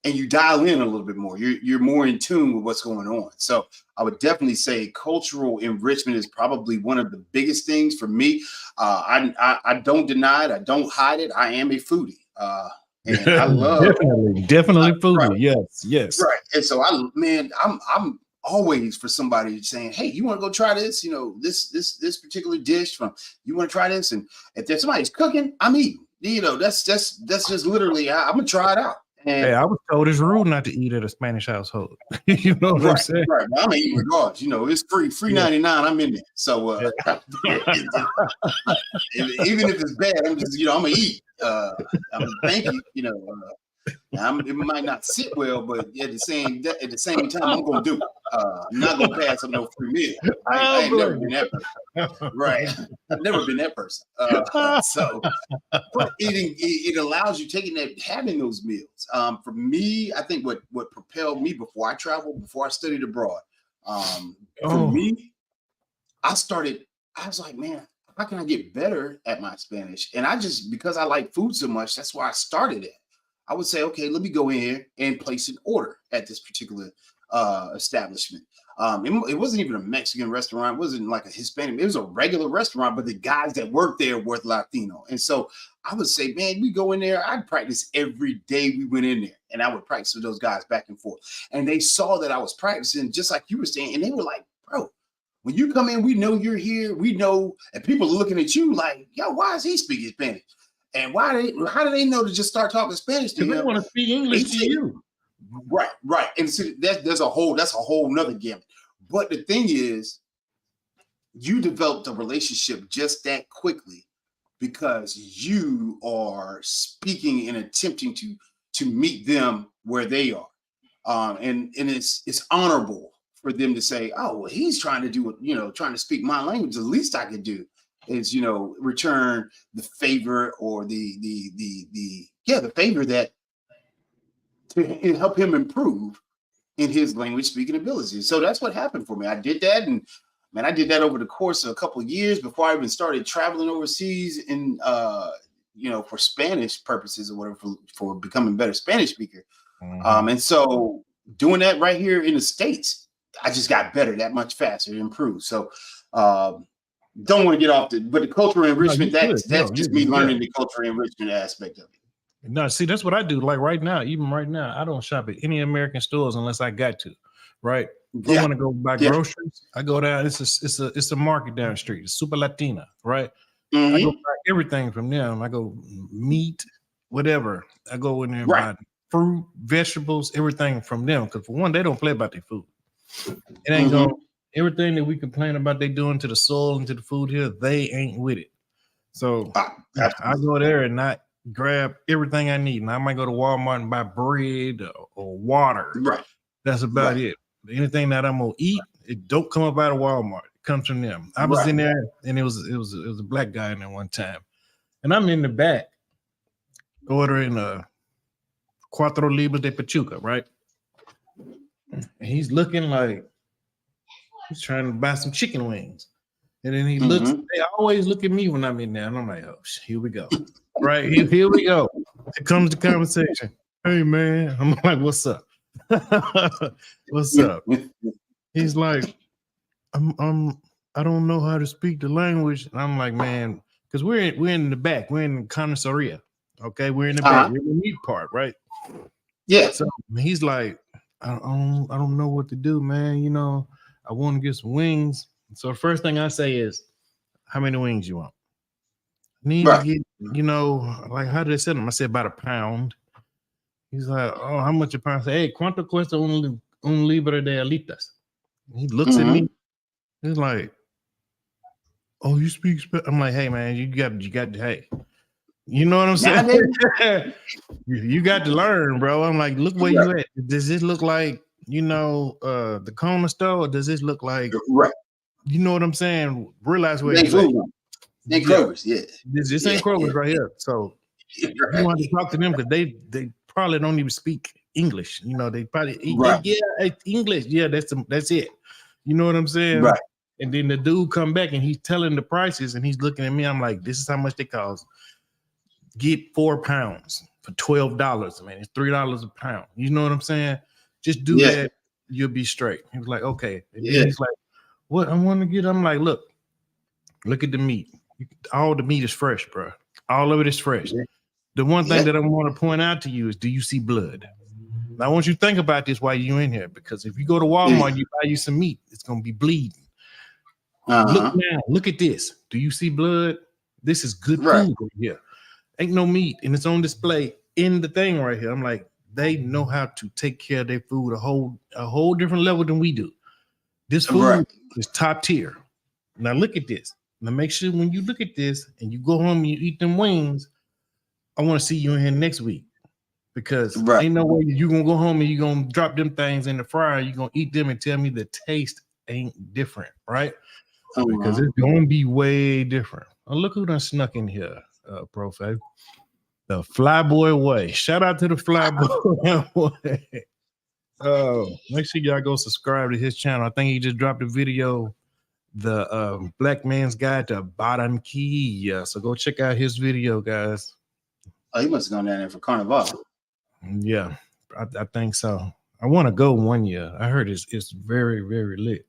And you dial in a little bit more. You're more in tune with what's going on. So I would definitely say cultural enrichment is probably one of the biggest things for me. I don't deny it. I don't hide it. I am a foodie. And I love
definitely foodie.
Right.
Yes.
Right. And so I'm always for somebody saying, hey, you want to go try this, this particular dish from, you want to try this? And if there's somebody's cooking, I'm eating. That's just literally, I'm gonna try it out. And
Hey, I was told it's rude not to eat at a Spanish household. You know what I'm saying?
Right. Well, I'm eating regardless. It's free 99. I'm in there. So even if it's bad, I'm just, I'm gonna eat. Thank you. It might not sit well, but at the same time, I'm gonna do it. I'm not gonna pass up no free meal. I ain't never been that person. Right. I've never been that person. But it allows you having those meals. For me, I think what propelled me before I traveled, before I studied abroad, for me, I was like, man, how can I get better at my Spanish? And because I like food so much, that's why I started it. I would say, okay, let me go in here and place an order at this particular establishment. It wasn't even a Mexican restaurant. It wasn't like a Hispanic. It was a regular restaurant, but the guys that worked there were Latino. And so I would say, man, we go in there. I'd practice every day we went in there. And I would practice with those guys back and forth. And they saw that I was practicing just like you were saying. And they were like, bro, when you come in, we know you're here. We know, and people are looking at you like, yo, why is he speaking Spanish? And how do they know to just start talking Spanish to him?
They want to speak English to you.
Right. And so that's a whole nother gamut. But the thing is, you developed a relationship just that quickly because you are speaking and attempting to meet them where they are. And it's honorable for them to say, oh, well, he's trying to do it, trying to speak my language. The least I could do is, return the favor or the favor that to help him improve in his language speaking abilities. So that's what happened for me. I did that. And man, I did that over the course of a couple of years before I even started traveling overseas and, for Spanish purposes or whatever, for becoming a better Spanish speaker. Mm-hmm. And so doing that right here in the States, I just got better that much faster, improved. So, don't want to get off but the cultural enrichment, that's just me learning the cultural enrichment aspect of it.
No, see, that's what I do. Like even right now, I don't shop at any American stores unless I got to. Right? If I want to go buy groceries, I go down. It's a market down the street. It's Super Latina, right? Mm-hmm. I go buy everything from them. I go meat, whatever. I go in there and buy fruit, vegetables, everything from them. Because for one, they don't play about their food. It ain't going. Everything that we complain about they doing to the soil and to the food here, they ain't with it. So I go there and not grab everything I need. And I might go to Walmart and buy bread or water. Right. That's about it. Anything that I'm gonna eat, it don't come up out of Walmart. It comes from them. I was in there, and it was a black guy in there one time, and I'm in the back ordering a Cuatro Libras de Pachuca, right? And he's looking like he's trying to buy some chicken wings. And then he looks, they always look at me when I'm in there. And I'm like, oh, here we go. Right? Here we go. Here comes the conversation. Hey, man. I'm like, what's up? What's up? He's like, I don't know how to speak the language. And I'm like, man, because we're in the back. We're in the carniceria. Okay? We're in the back. We're in the meat part, right? Yeah. So he's like, I don't know what to do, man. I want to get some wings. So the first thing I say is, how many wings you want? I need to get, like, how did they sell them? I said about a pound. He's like, oh, how much a pound? I say, hey, ¿cuánto cuesta un libra de alitas? He looks at me. He's like, oh, you speak Spanish? I'm like, hey, man, you got, hey. You know what I'm saying? You got to learn, bro. I'm like, look where you at. Does this look like, the corner store, or does this look like you know what I'm saying? Realize where you at.
Ain't Kroger's,
This ain't Kroger's right here. So you want to talk to them because they probably don't even speak English. They probably English. Yeah, that's it. You know what I'm saying? Right. And then the dude come back and he's telling the prices and he's looking at me. I'm like, this is how much they cost. Get 4 pounds for $12. Man, it's $3 a pound. You know what I'm saying? Just do that, you'll be straight. He was like, okay. And then he's like, what I want to get? I'm like, look at the meat. All the meat is fresh, bro. All of it is fresh. The one thing that I want to point out to you is, do you see blood? Now, I want you to think about this while you're in here, because if you go to Walmart and you buy you some meat, it's going to be bleeding. Look now, look at this. Do you see blood? This is good food right here. Ain't no meat, and it's on display in the thing right here. I'm like, they know how to take care of their food a whole different level than we do. This food is top tier. Now look at this. Now make sure when you look at this and you go home and you eat them wings, I want to see you in here next week, because ain't no way you're gonna go home and you're gonna drop them things in the fryer. You're gonna eat them and tell me the taste ain't different, right? Because it's gonna be way different. Oh, look who done snuck in here, Profe. The Flyboy Way. Shout out to the Flyboy Way. Make sure y'all go subscribe to his channel. I think he just dropped a video, the Black Man's Guide to Barranquilla. So go check out his video, guys.
Oh, he must have gone down there for Carnival.
Yeah, I think so. I want to go one year. I heard it's very, very lit.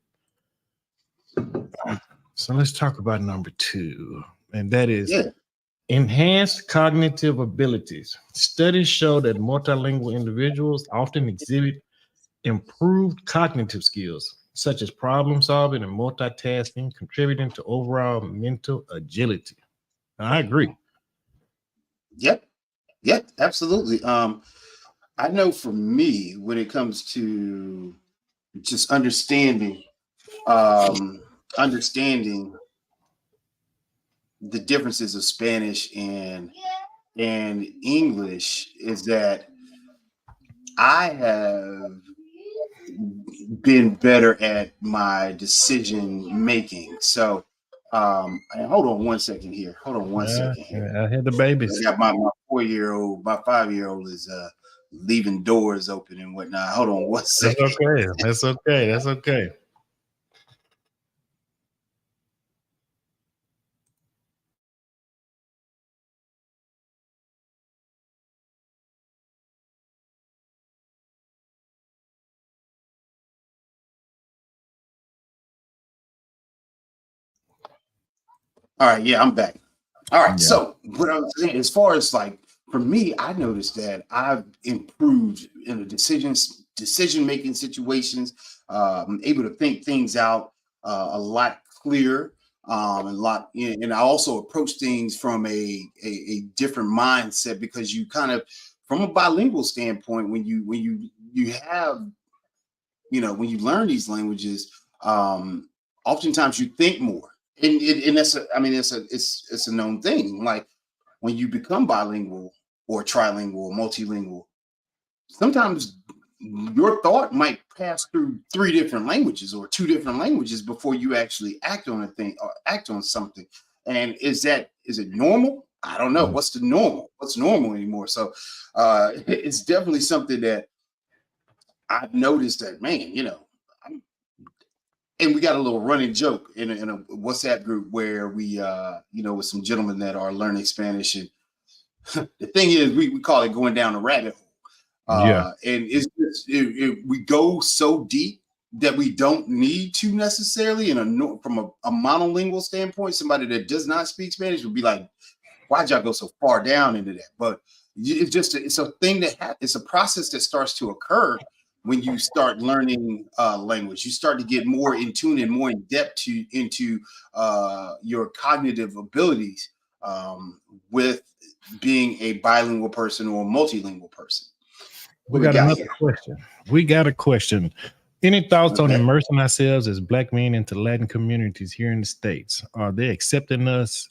So let's talk about number 2, and that is enhanced cognitive abilities. Studies show that multilingual individuals often exhibit improved cognitive skills, such as problem solving and multitasking, contributing to overall mental agility. And I agree.
Yep, absolutely. I know for me, when it comes to just understanding the differences of Spanish and English, is that I have been better at my decision making. So hold on one second here. I
had the babies.
I got my 4-year-old, my 5-year-old is leaving doors open and whatnot. Hold on one second.
That's okay.
All right, yeah, I'm back. All right, so what I was saying, as far as like, for me, I noticed that I've improved in the decision-making situations. I'm able to think things out a lot clearer, and I also approach things from a different mindset, because you kind of, from a bilingual standpoint, when you have, when you learn these languages, oftentimes you think more. And that's it's a known thing. Like when you become bilingual or trilingual, multilingual, sometimes your thought might pass through 3 different languages or 2 different languages before you actually act on a thing or act on something. And is it normal? I don't know. What's the normal? What's normal anymore? So it's definitely something that I've noticed that, man, and we got a little running joke in a WhatsApp group where we, with some gentlemen that are learning Spanish. And the thing is, we call it going down a rabbit hole. And it's just, we go so deep that we don't need to necessarily, from a monolingual standpoint. Somebody that does not speak Spanish would be like, why'd y'all go so far down into that? But it's a thing it's a process that starts to occur when you start learning language. You start to get more in tune and more in depth into your cognitive abilities with being a bilingual person or a multilingual person.
We got another question. We got a question. Any thoughts on immersing ourselves as Black men into Latin communities here in the States? Are they accepting us?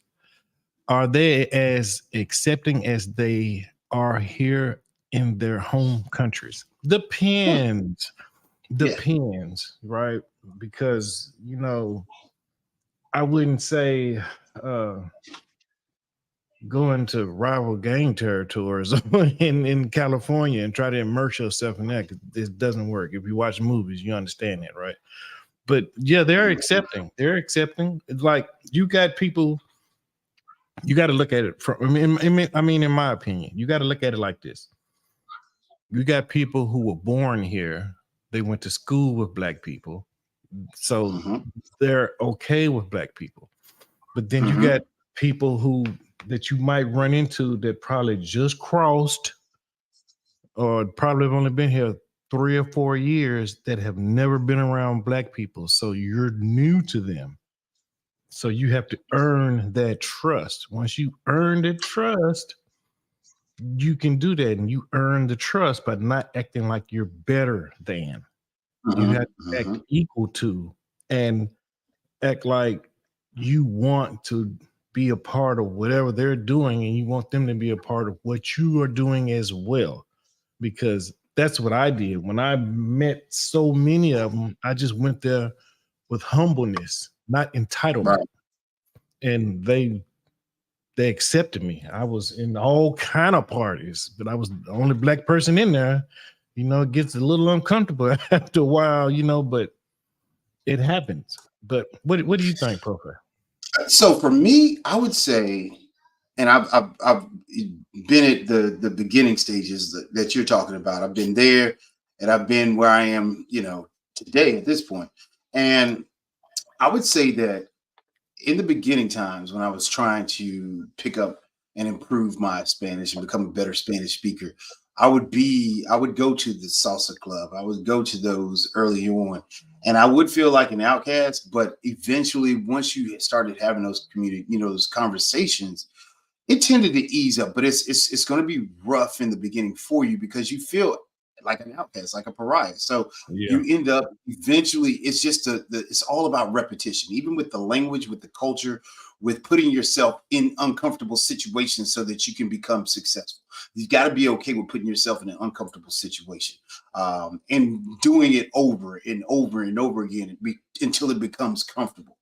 Are they as accepting as they are here in their home countries? Depends, right? Because, I wouldn't say going to rival gang territories in California and try to immerse yourself in that, because this doesn't work. If you watch movies, you understand that, right? But yeah, they're accepting. It's like, you got people, you got to look at it from, in my opinion, you got to look at it like this. You got people who were born here. They went to school with Black people. So they're okay with Black people. But then you got people that you might run into that probably just crossed or probably have only been here 3 or 4 years that have never been around Black people. So you're new to them. So you have to earn that trust. Once you earn the trust, you can do that. And you earn the trust by not acting like you're better than. You have to act equal to and act like you want to be a part of whatever they're doing and you want them to be a part of what you are doing as well. Because that's what I did. When I met so many of them, I just went there with humbleness, not entitlement.
Right.
And they accepted me. I was in all kind of parties, but I was the only Black person in there. You know, it gets a little uncomfortable after a while, you know, but it happens. But what do you think, Profe?
So for me, I would say, and I've been at the beginning stages that you're talking about. I've been there, and I've been where I am, you know, today at this point. And I would say that in the beginning times when I was trying to pick up and improve my Spanish and become a better Spanish speaker, I would go to the salsa club. I would go to those early on, and I would feel like an outcast. But eventually, once you started having those those conversations, it tended to ease up. But it's going to be rough in the beginning for you because you feel like an outcast, like a pariah. So
Yeah.
you end up eventually. It's just it's all about repetition, even with the language, with the culture, with putting yourself in uncomfortable situations so that you can become successful. You've got to be okay with putting yourself in an uncomfortable situation and doing it over and over and over again until it becomes comfortable.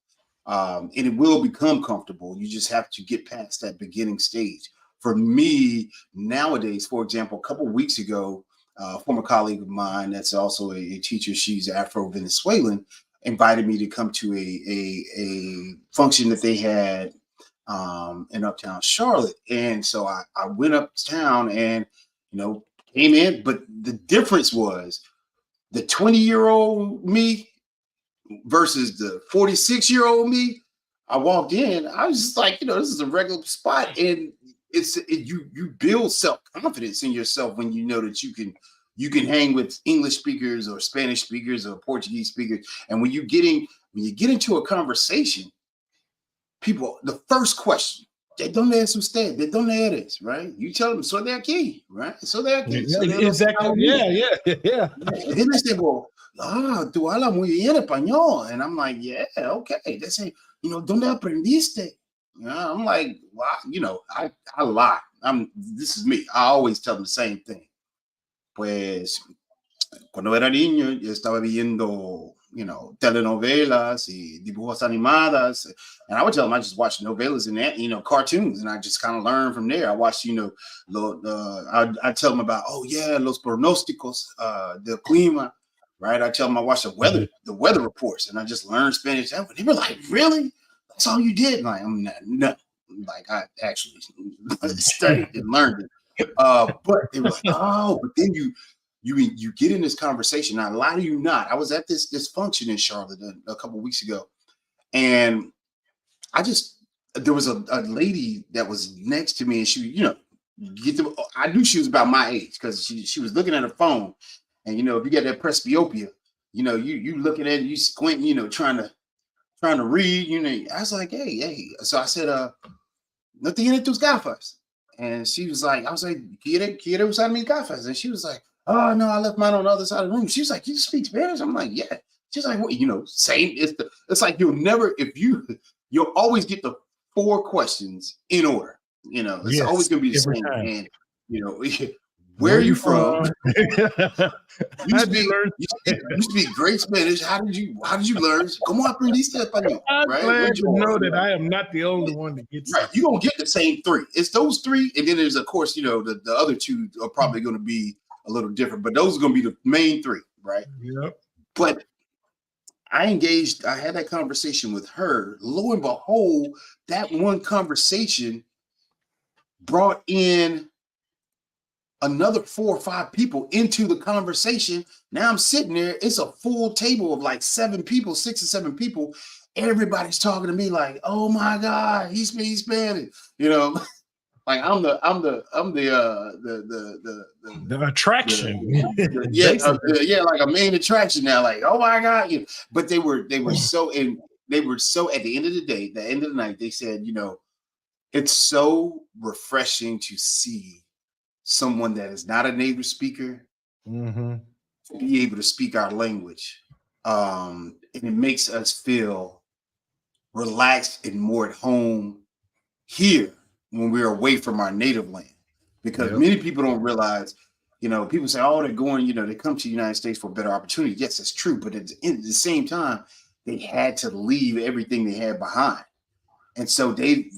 And it will become comfortable. You just have to get past that beginning stage. For me, nowadays, for example, a couple of weeks ago, a former colleague of mine that's also a teacher, she's Afro-Venezuelan, invited me to come to a function that they had in Uptown Charlotte. And so I went uptown and, came in. But the difference was the 20-year-old me versus the 46-year-old me. I walked in, I was just like, this is a regular spot. And you build self-confidence in yourself when you know that you can hang with English speakers or Spanish speakers or Portuguese speakers. And when you get into a conversation, people, the first question, ¿de dónde es usted? ¿De dónde eres? Right? You tell them, soy de aquí, right? Soy de aquí.
Yeah, exactly. Yeah.
And then they say, well, tú hablas muy bien español. And I'm like, yeah, okay. They say, ¿dónde aprendiste? I'm like, well, I lie. This is me. I always tell them the same thing. Pues, cuando era niño, yo estaba viendo, telenovelas y dibujos animadas. And I would tell them I just watched novelas and, cartoons. And I just kind of learn from there. I watched, I tell them about, los pronósticos del clima, right? I tell them I watched the weather reports, and I just learned Spanish. And they were like, really? That's all you did? Like, I'm not, no. Like, I actually studied and learned it. But they were like, oh, but then you get in this conversation. Now, lie to you not, I was at this function in Charlotte a couple of weeks ago, and there was a lady that was next to me, and she, I knew she was about my age because she was looking at her phone, and if you get that presbyopia, you looking at it, you squinting, trying to read, I was like, hey. So I said, no tiene tus gafas. And she was like, I was like, quiere usar mis gafas? And she was like, oh no, I left mine on the other side of the room. She was like, you speak Spanish? I'm like, yeah. She's like, what? Same. It's like you'll always get the 4 questions in order. It's always gonna be the same.
Time.
And where are you from? You speak great Spanish. How did you learn? ¿Cómo aprendiste español?
I'm
right?
glad to know that I am not the only one that gets
right. You're gonna get the same 3. It's those 3, and then there's of course, the other 2 are probably gonna be a little different, but those are gonna be the main 3, right?
Yep.
But I had that conversation with her. Lo and behold, that one conversation brought in another 4 or 5 people into the conversation. Now I'm sitting there. It's a full table of like 7 people, 6 or 7 people. Everybody's talking to me like, "Oh my God, he speaks Spanish." Like I'm the
The attraction.
yeah, like a main attraction now. Like, oh my God, but they were so at the end of the day, the end of the night, they said, it's so refreshing to see someone that is not a native speaker be able to speak our language. And it makes us feel relaxed and more at home here when we're away from our native land. Because many people don't realize, people say, oh, they're going, they come to the United States for a better opportunity. Yes, it's true. But at the same time, they had to leave everything they had behind. And so they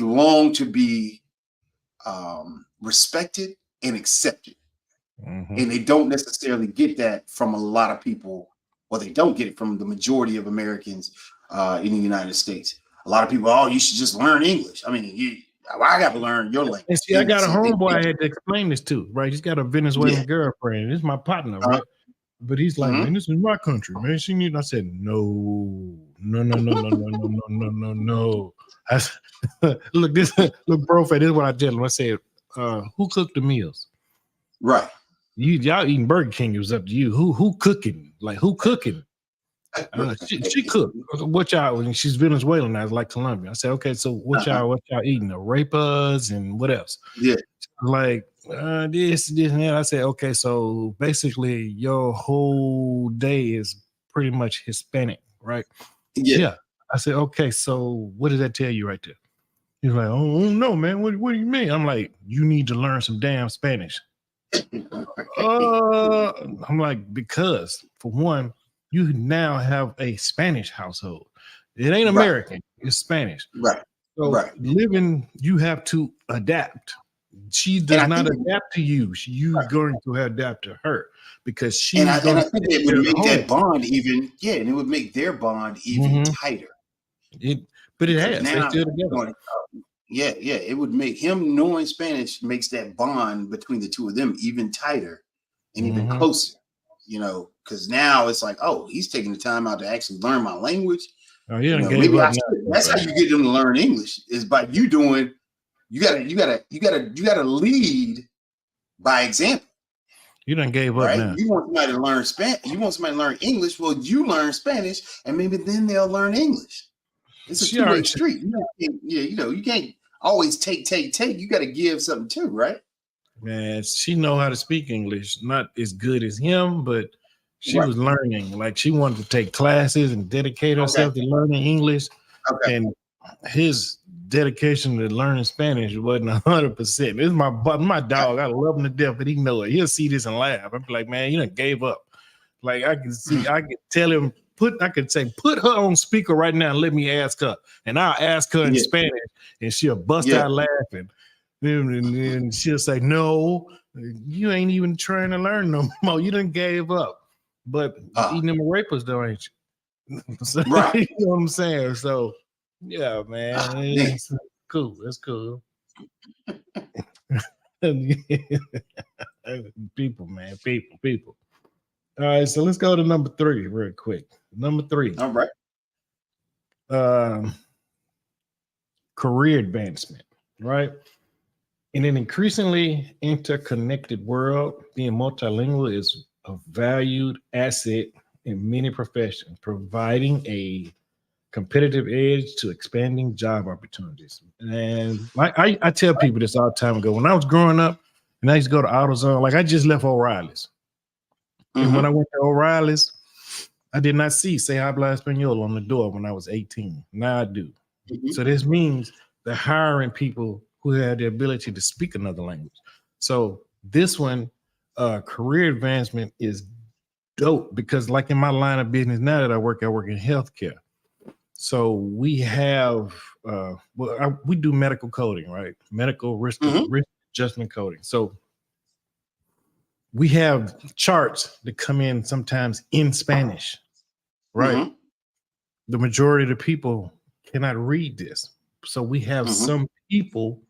long to be respected and accepted. And they don't necessarily get that from a lot of people. Well, they don't get it from the majority of Americans in the United States. A lot of people, oh, you should just learn English. I mean, I got to learn your language.
And see, I got a homeboy I had to explain this to, right? He's got a Venezuelan girlfriend. This is my partner, right? But he's like, man, this is my country, man. She need. I said, no. I said, look, bro, this is what I tell him. I said, who cooked the meals?
Right.
Y'all eating Burger King. It was up to you. Who cooking? Like, who cooking? She cooked. What y'all? And she's Venezuelan. I was like Colombia. I said, okay, so what y'all eating? The arepas and what else?
Yeah.
Like this and that. I said, okay, so basically your whole day is pretty much Hispanic, right? Yeah. I said, okay, so what does that tell you right there? He's like, oh no, man. What do you mean? I'm like, you need to learn some damn Spanish. I'm like, because for one, you now have a Spanish household. It ain't American, it's Spanish.
Right.
So living, you have to adapt. She does not adapt to you. You're going to adapt to her because she's
and I think it would make that bond and it would make their bond even tighter.
But it has. They still together.
It would make him knowing Spanish makes that bond between the two of them even tighter and even closer, because now it's like, oh, he's taking the time out to actually learn my language.
Oh,
maybe that's how you get them to learn English is by you doing. You gotta lead by example.
You done gave up now.
You want somebody to learn Spanish. You want somebody to learn English. Well, you learn Spanish, and maybe then they'll learn English. It's a two-way street. You can't always take. You got to give something too, right?
Man, she know how to speak English. Not as good as him, but she was learning. Like she wanted to take classes and dedicate herself to learning English. Okay. And his dedication to learning Spanish wasn't 100%. This is my dog. I love him to death, but he know it. He'll see this and laugh. I'm like, man, you done gave up. Like I can see, I can tell him. I could say, put her on speaker right now and let me ask her. And I'll ask her in Spanish and she'll bust out laughing. And she'll say, no, you ain't even trying to learn no more. You done gave up. But eating them arepas though, ain't you? So, right. You know what I'm saying? So, yeah, man. It's cool. That's cool. People, man. People. All right, so let's go to number 3 real quick. Number 3.
All right.
Career advancement, right? In an increasingly interconnected world, being multilingual is a valued asset in many professions, providing a competitive edge to expanding job opportunities. And I tell people this all the time ago. When I was growing up and I used to go to AutoZone, like I just left O'Reilly's. And when I went to O'Reilly's, I did not see "Se habla español" on the door when I was 18. Now I do. So this means they're hiring people who have the ability to speak another language. So this one, career advancement is dope because like in my line of business now that I work in healthcare. So we have, we do medical coding, right? Medical risk adjustment coding. So we have charts that come in sometimes in Spanish, right? The majority of the people cannot read this. So we have some people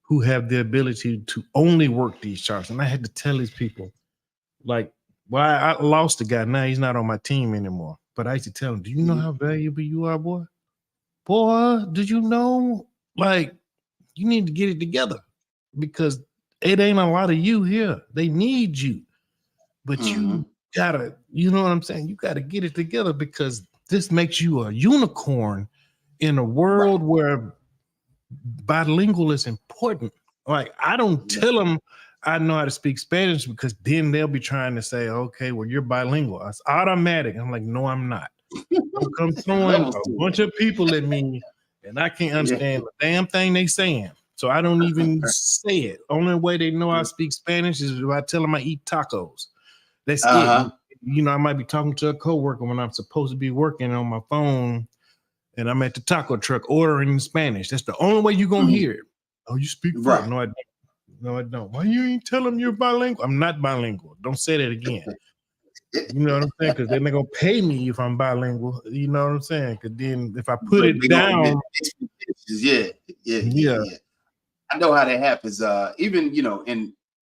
who have the ability to only work these charts. And I had to tell these people, like, well, I lost the guy. Now he's not on my team anymore. But I used to tell him, do you know how valuable you are, boy? Boy, did you know? Like, you need to get it together because it ain't a lot of you here. They need you, but
Mm-hmm.
you gotta, you know what I'm saying? You gotta get it together because this makes you a unicorn in a world where bilingual is important. Like, I don't tell them I know how to speak Spanish because then they'll be trying to say, okay, well, you're bilingual. It's automatic. I'm like, no, I'm not. Don't come throwing
Levels
a
to
bunch of people at me and I can't understand the damn thing they saying. So I don't even say it. Only way they know I speak Spanish is if I tell them I eat tacos. That's it.
Uh-huh.
You know, I might be talking to a coworker when I'm supposed to be working on my phone and I'm at the taco truck ordering in Spanish. That's the only way you're gonna hear it. Oh, you speak French?
Right.
No, I don't. No, I don't. Why you ain't tell them you're bilingual? I'm not bilingual. Don't say that again. You know what I'm saying? Because then they're gonna pay me if I'm bilingual. You know what I'm saying? Because then if I put
But
it
we gonna
down,
yeah. I know how that happens. Even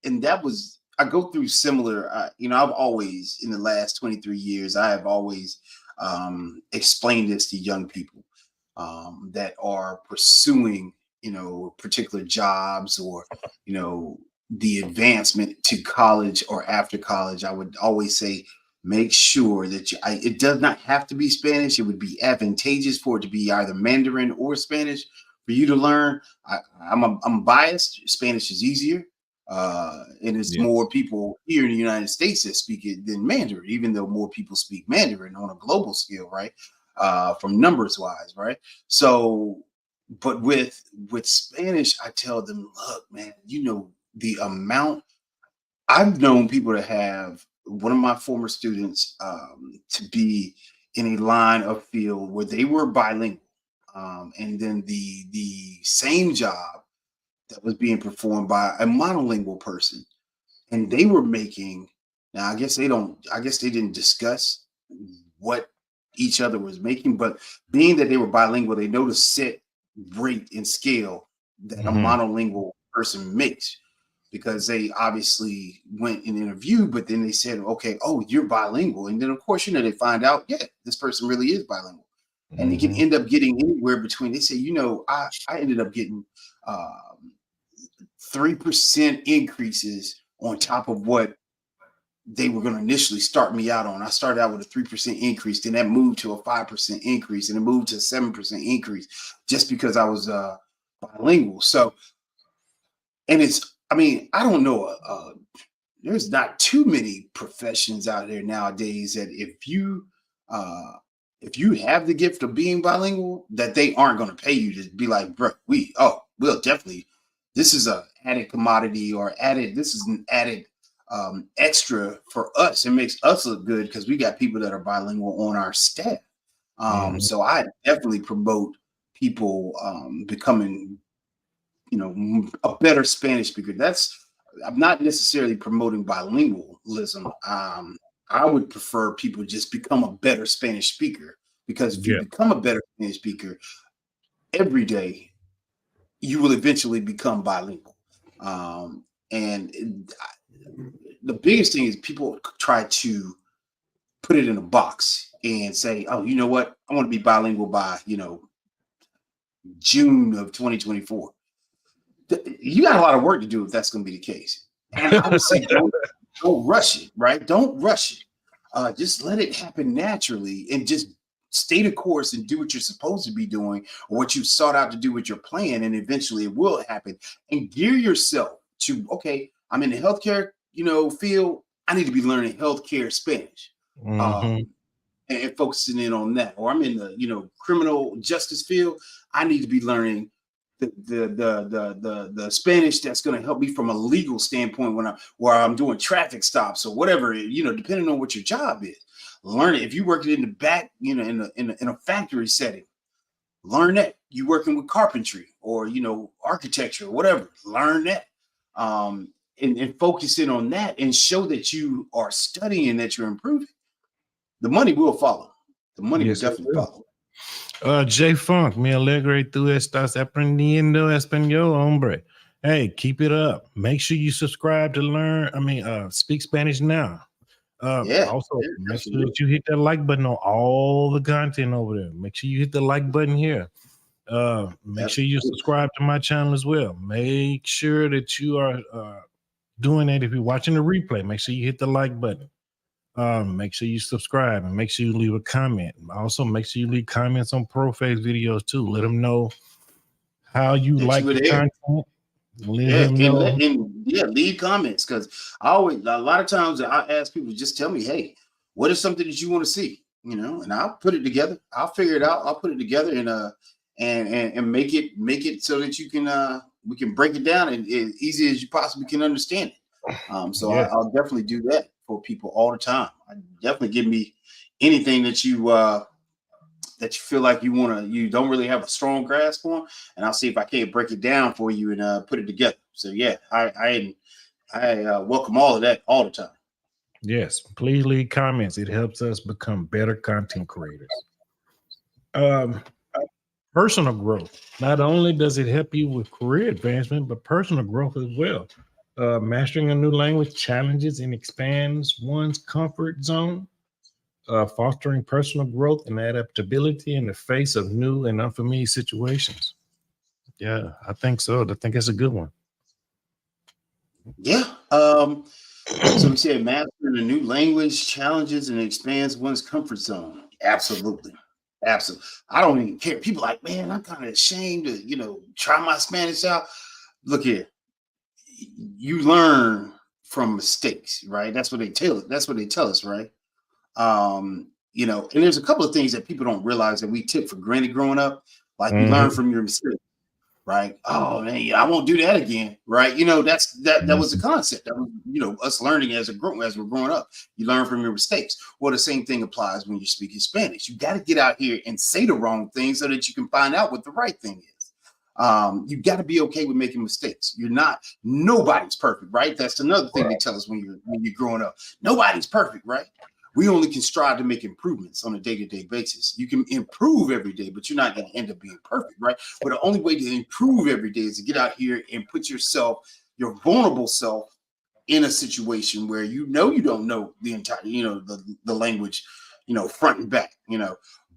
and that was I go through similar. I've always in the last 23 years, I have always explained this to young people that are pursuing particular jobs or the advancement to college or after college. I would always say make sure that it does not have to be Spanish. It would be advantageous for it to be either Mandarin or Spanish for you to learn. I'm biased. Spanish is easier, and it's more people here in the United States that speak it than Mandarin. Even though more people speak Mandarin on a global scale, right? From numbers wise, right? So, but with Spanish, I tell them, look, man, the amount I've known people to have. One of my former students to be in a line of field where they were bilingual, and then the same job that was being performed by a monolingual person, and they were making. Now, I guess they don't. I guess they didn't discuss what each other was making, but being that they were bilingual, they know the set rate and scale that a monolingual person makes because they obviously went and interviewed, but then they said, okay, oh, you're bilingual. And then, of course, they find out, yeah, this person really is bilingual. And they can end up getting anywhere between, they say, I ended up getting 3% increases on top of what they were going to initially start me out on. I started out with a 3% increase, then that moved to a 5% increase, and it moved to a 7% increase just because I was bilingual. So, and I don't know, there's not too many professions out there nowadays that if you have the gift of being bilingual, that they aren't going to pay you to be like, bro, we'll definitely, this is a added commodity or this is an added extra for us. It makes us look good because we got people that are bilingual on our staff. So I definitely promote people becoming, a better Spanish speaker. I'm not necessarily promoting bilingualism. I would prefer people just become a better Spanish speaker because if you become a better Spanish speaker every day, you will eventually become bilingual. And the biggest thing is people try to put it in a box and say, oh, you know what? I want to be bilingual by, June of 2024. You got a lot of work to do if that's going to be the case. And I would say don't rush it, right? Don't rush it. Just let it happen naturally and just stay the course and do what you're supposed to be doing or what you sought out to do with your plan. And eventually it will happen. And gear yourself to, okay, I'm in the healthcare, field. I need to be learning healthcare Spanish. And focusing in on that. Or I'm in the, criminal justice field. I need to be learning the Spanish that's going to help me from a legal standpoint where I'm doing traffic stops or whatever, depending on what your job is. Learn it. If you're working in the back, in a factory setting, learn that. You working with carpentry or architecture or whatever, learn that. And focus in on that and show that you are studying, that you're improving. The money will follow. The money will definitely follow.
J Funk, me alegre tú estás aprendiendo español, hombre. Hey, keep it up. Make sure you subscribe to Speak Spanish Now. Also, make sure that you hit that like button on all the content over there. Make sure you hit the like button here. Make sure you subscribe to my channel as well. Make sure that you are doing that, if you're watching the replay, make sure you hit the like button. Make sure you subscribe and make sure you leave a comment. Also, make sure you leave comments on ProFace videos too. Let them know how you
that
like
you were
the
there.
content. Let
Yeah,
him know.
leave comments, because I always, a lot of times I ask people to just tell me, hey, what is something that you want to see, and I'll put it together. I'll figure it out. I'll put it together and make it so that you can we can break it down and as easy as you possibly can understand it. So
Yeah.
I'll definitely do that for people all the time. Definitely give me anything that you feel like you don't really have a strong grasp on, and I'll see if I can't break it down for you and put it together. So yeah, I welcome all of that all the time.
Yes, please leave comments. It helps us become better content creators. Personal growth. Not only does it help you with career advancement, but personal growth as well. Mastering a new language challenges and expands one's comfort zone. Fostering personal growth and adaptability in the face of new and unfamiliar situations. Yeah, I think so. I think it's a good one.
Yeah. So we said mastering a new language challenges and expands one's comfort zone. Absolutely. Absolutely. I don't even care. People like, man, I'm kind of ashamed to, try my Spanish out. Look here. You learn from mistakes, right? That's what they tell us, right? And there's a couple of things that people don't realize that we took for granted growing up. Like you learn from your mistakes, right? Oh man, I won't do that again, right? That was the concept. That was, us learning as we're growing up. You learn from your mistakes. Well, the same thing applies when you're speaking Spanish. You got to get out here and say the wrong thing so that you can find out what the right thing is. You got to be okay with making mistakes. Nobody's perfect, right? That's another thing they tell us when you're growing up. Nobody's perfect, right? We only can strive to make improvements on a day-to-day basis. You can improve every day, but you're not going to end up being perfect, right? But the only way to improve every day is to get out here and put your vulnerable self, in a situation where you don't know the entire, the language, front and back,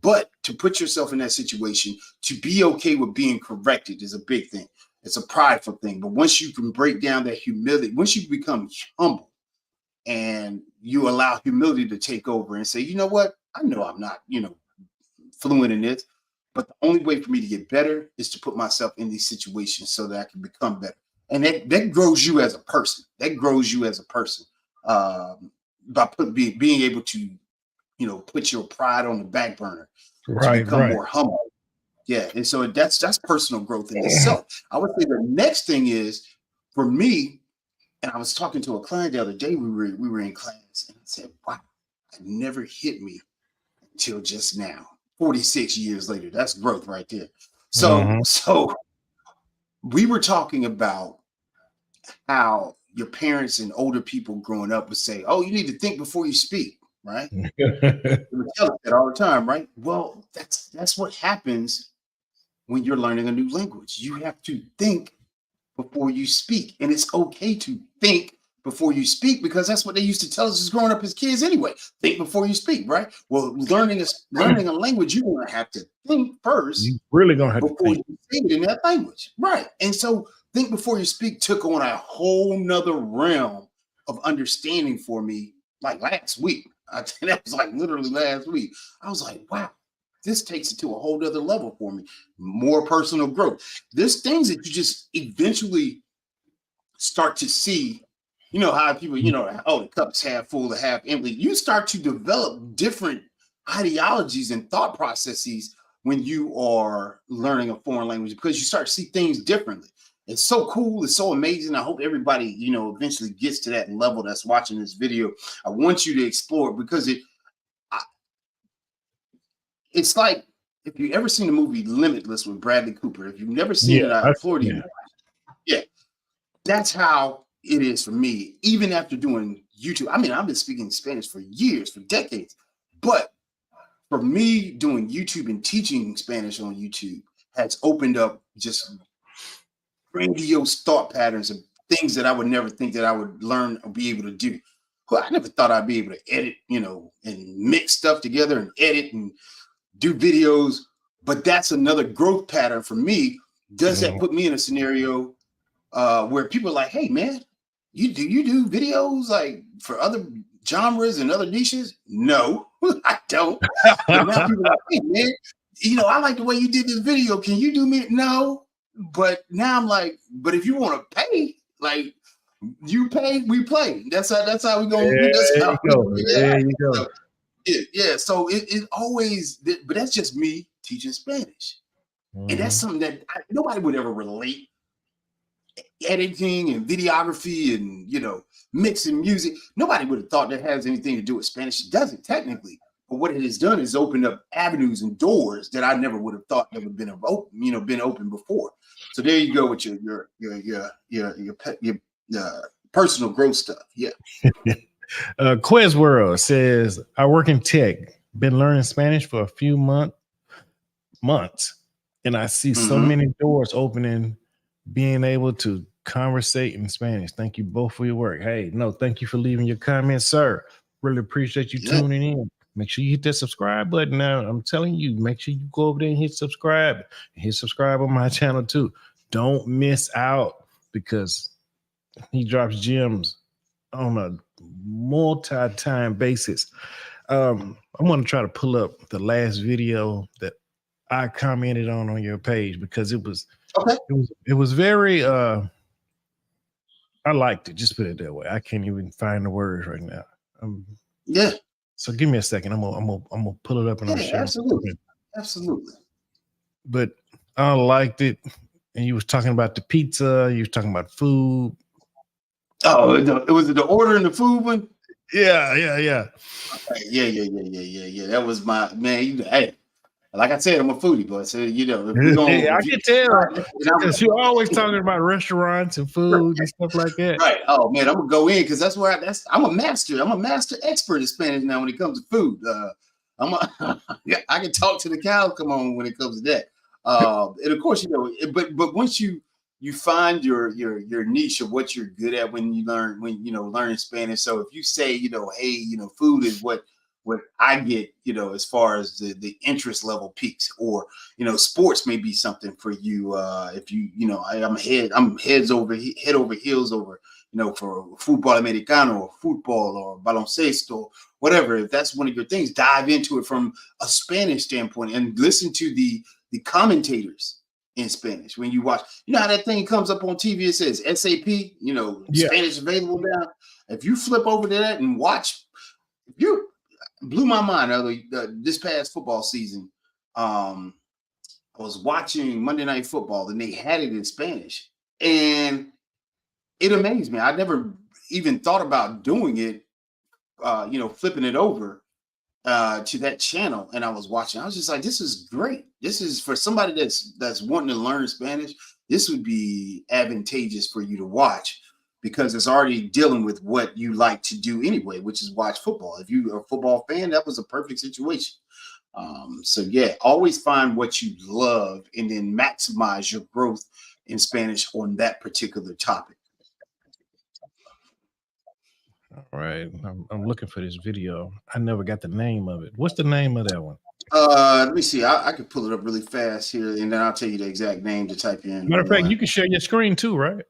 But to put yourself in that situation, to be okay with being corrected is a big thing. It's a prideful thing. But once you can break down that humility, once you become humble, and you allow humility to take over and say, you know what? I know I'm not, fluent in this, but the only way for me to get better is to put myself in these situations so that I can become better. And that grows you as a person. By being able to, put your pride on the back burner to become more humble. Yeah. And so that's personal growth in itself. I would say the next thing is, for me, and I was talking to a client the other day. We were in class, and I said, "Wow, it never hit me until just now. 46 years later, that's growth right there." So we were talking about how your parents and older people growing up would say, "Oh, you need to think before you speak," right? They would tell us that all the time, right? Well, that's what happens when you're learning a new language. You have to think before you speak. And it's okay to think before you speak, because that's what they used to tell us as growing up as kids anyway. Think before you speak, right? Well, learning a language, you're going to have to think first.
You really going to have
before
to think.
you say it in that language. Right. And so think before you speak took on a whole nother realm of understanding for me, like last week. That was like literally last week. I was like, wow. This takes it to a whole other level for me. More personal growth. There's things that you just eventually start to see. You know how people, the cup's half full, the half empty. You start to develop different ideologies and thought processes when you are learning a foreign language, because you start to see things differently. It's so cool. It's so amazing. I hope everybody, eventually gets to that level that's watching this video. I want you to explore it, because it's like, if you've ever seen the movie Limitless with Bradley Cooper, if you've never seen it, I implore you. Yeah, that's how it is for me. Even after doing YouTube, I mean, I've been speaking Spanish for years, for decades. But for me, doing YouTube and teaching Spanish on YouTube has opened up just grandiose thought patterns and things that I would never think that I would learn or be able to do. Well, I never thought I'd be able to edit, and mix stuff together and edit and do videos. But that's another growth pattern for me. Does that put me in a scenario where people are like, hey man, you do videos like for other genres and other niches? No, I don't. But now people are like, hey man, I like the way you did this video. Can you do me? No. But now I'm like, but if you want to pay, like you pay, we play. That's how we gonna that's
There
how
you
we
go.
gonna make
There
it
you go.
happen. So, yeah. So it always, but that's just me teaching Spanish. And that's something that nobody would ever relate. Editing and videography and mixing music. Nobody would have thought that has anything to do with Spanish. It doesn't technically, but what it has done is opened up avenues and doors that I never would have thought that would have been open, been open before. So there you go with your personal growth stuff. Yeah.
Quiz World says, I work in tech, been learning Spanish for a few months, and I see so many doors opening, being able to conversate in Spanish. Thank you both for your work. Hey, no, thank you for leaving your comments, sir. Really appreciate you tuning in. Make sure you hit that subscribe button now. I'm telling you, make sure you go over there and hit subscribe. Hit subscribe on my channel too. Don't miss out, because he drops gems on a multi-time basis. I'm going to try to pull up the last video that I commented on your page, because it was very I liked it. Just put it that way. I can't even find the words right now.
Yeah.
So give me a second. I'm gonna pull it up and I'm sharing.
Absolutely.
But I liked it. And you was talking about the pizza. You was talking about food.
Oh, it was the order and the food one.
Yeah.
Okay. Yeah. That was my man. Hey, like I said, I'm a foodie, boy. So if we're going,
I can tell, because you're always talking about restaurants and food and stuff like that.
Right. Oh man, I'm gonna go in because that's where I'm a master. I'm a master expert in Spanish now when it comes to food. I can talk to the cows come on when it comes to that. And of course, but once you find your niche of what you're good at when you learning Spanish. So if you say, hey, food is what I get, as far as the interest level peaks, or sports may be something for you. If I'm head over heels over, for football americano or football or baloncesto, whatever. If that's one of your things, dive into it from a Spanish standpoint and listen to the commentators in Spanish. When you watch, how that thing comes up on TV, it says SAP, Spanish available now. If you flip over to that and watch, you blew my mind. This past football season, I was watching Monday Night Football and they had it in Spanish, and it amazed me. I never even thought about doing it, flipping it over to that channel, and I was watching. I was just like, this is great. This is for somebody that's wanting to learn Spanish. This would be advantageous for you to watch, because it's already dealing with what you like to do anyway, which is watch football. If you're a football fan, that was a perfect situation. So yeah, always find what you love and then maximize your growth in Spanish on that particular topic.
All right. I'm looking for this video. I never got the name of it. What's the name of that one?
Let me see. I could pull it up really fast here, and then I'll tell you the exact name to type in.
Matter of fact, you can share your screen too, right?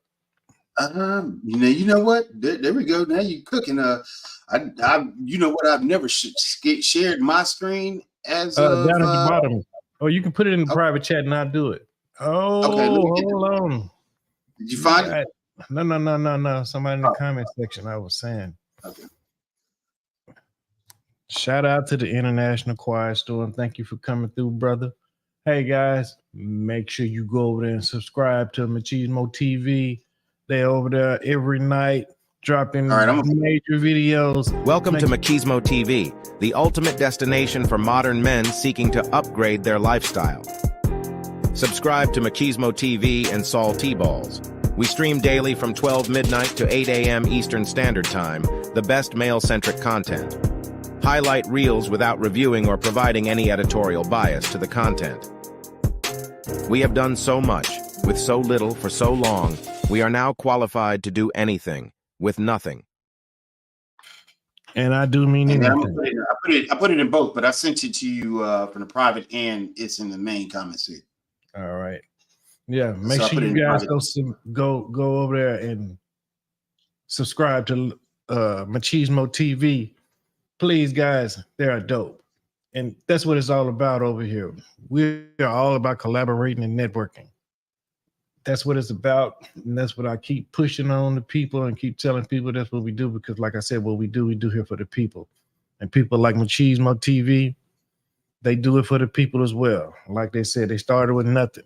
You know what? There we go. Now you're cooking. You know what? I've never shared my screen as
down at the bottom. Oh, you can put it in the private chat and I'll do it. Oh, okay, hold on.
Did you find it?
No. Somebody in the comment section, I was saying.
Okay.
Shout out to the International Quiet Storm. Thank you for coming through, brother. Hey guys, make sure you go over there and subscribe to Machismo TV. They're over there every night dropping major videos.
Welcome to Machismo TV, the ultimate destination for modern men seeking to upgrade their lifestyle. Subscribe to Machismo TV and Saul T-Balls. We stream daily from 12 midnight to 8 a.m. Eastern Standard Time, the best male-centric content. Highlight reels without reviewing or providing any editorial bias to the content. We have done so much, with so little for so long, we are now qualified to do anything, with nothing.
And I do mean anything.
I put it in both, but I sent it to you from the private, and it's in the main comments here.
All right. Yeah, make sure you guys go over there and subscribe to Machismo TV. Please, guys, they are dope. And that's what it's all about over here. We are all about collaborating and networking. That's what it's about. And that's what I keep pushing on the people and keep telling people that's what we do. Because like I said, what we do here for the people. And people like Machismo TV, they do it for the people as well. Like they said, they started with nothing.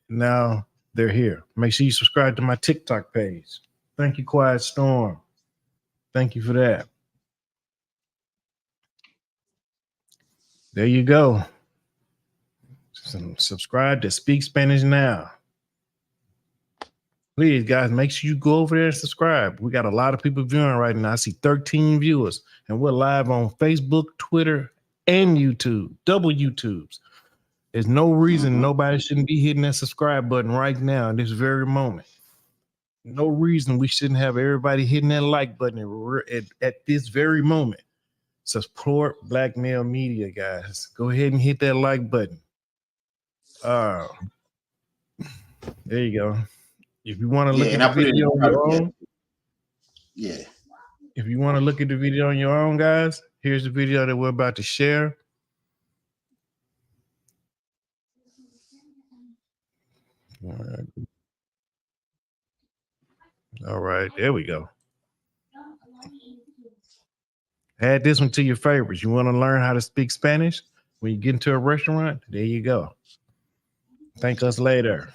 Now they're here. Make sure you subscribe to my TikTok page. Thank you, Quiet Storm. Thank you for that. There you go. Subscribe to Speak Spanish Now. Please, guys, make sure you go over there and subscribe. We got a lot of people viewing right now. I see 13 viewers, and we're live on Facebook, Twitter, and YouTube, double YouTubes. There's no reason nobody shouldn't be hitting that subscribe button right now in this very moment. No reason we shouldn't have everybody hitting that like button at this very moment. Support Black male media, guys. Go ahead and hit that like button. There you go. If you want to look at the video on your own, if you want to look at the video on your own, guys, here's the video that we're about to share. All right, there we go. Add this one to your favorites. You want to learn how to speak Spanish when you get into a restaurant? There you go. Thank us later.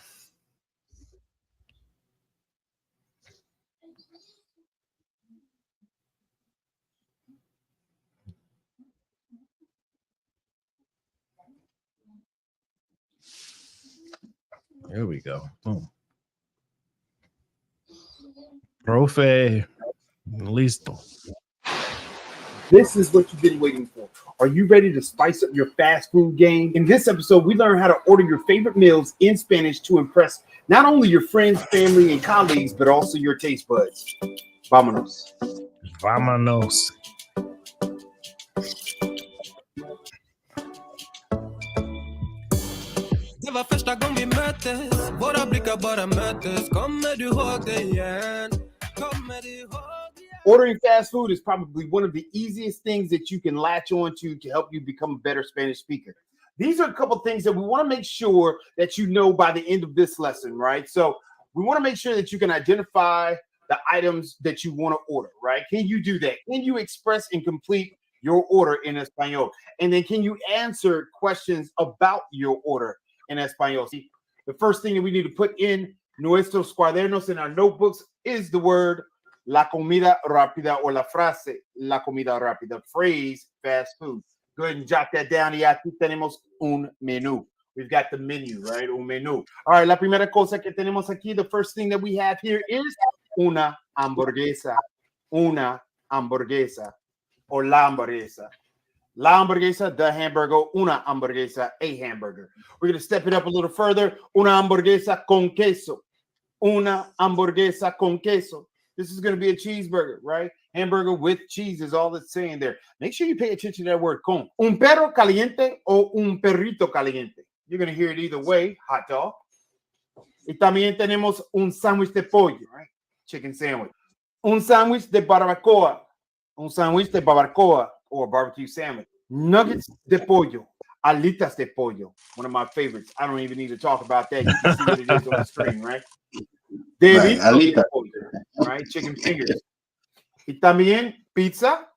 There we go. Boom. Profe. Listo.
This is what you've been waiting for. Are you ready to spice up your fast food game? In this episode, we learn how to order your favorite meals in Spanish to impress not only your friends, family, and colleagues, but also your taste buds. Vámonos.
Vámonos.
Det var första gången vi möttes. Våra blickar bara möttes. Kommer du ihåg det igen? Kommer du ihåg?
Ordering fast food is probably one of the easiest things that you can latch on to help you become a better Spanish speaker. These are a couple things that we want to make sure that you know by the end of this lesson, right? So we want to make sure that you can identify the items that you want to order, right? Can you do that? Can you express and complete your order in Espanol? And then can you answer questions about your order in Espanol? See, the first thing that we need to put in nuestros cuadernos, in our notebooks, is the word la comida rápida, or la frase la comida rápida, phrase fast food. Go ahead and jot that down. Y aquí tenemos un menú. We've got the menu, right? Un menú. All right, la primera cosa que tenemos aquí, the first thing that we have here is una hamburguesa. Una hamburguesa, or la hamburguesa. La hamburguesa, the hamburger. Una hamburguesa, a hamburger. We're going to step it up a little further. Una hamburguesa con queso. Una hamburguesa con queso. This is going to be a cheeseburger, right? Hamburger with cheese is all it's saying there. Make sure you pay attention to that word con. Un perro caliente o un perrito caliente. You're going to hear it either way, hot dog. Y también tenemos un sándwich de pollo, right? Chicken sandwich. Un sándwich de barbacoa. Un sándwich de barbacoa, or barbecue sandwich. Nuggets de pollo. Alitas de pollo. One of my favorites. I don't even need to talk about that. You can see what it is on the screen, right? Right, alita. Right, chicken fingers. Y también pizza.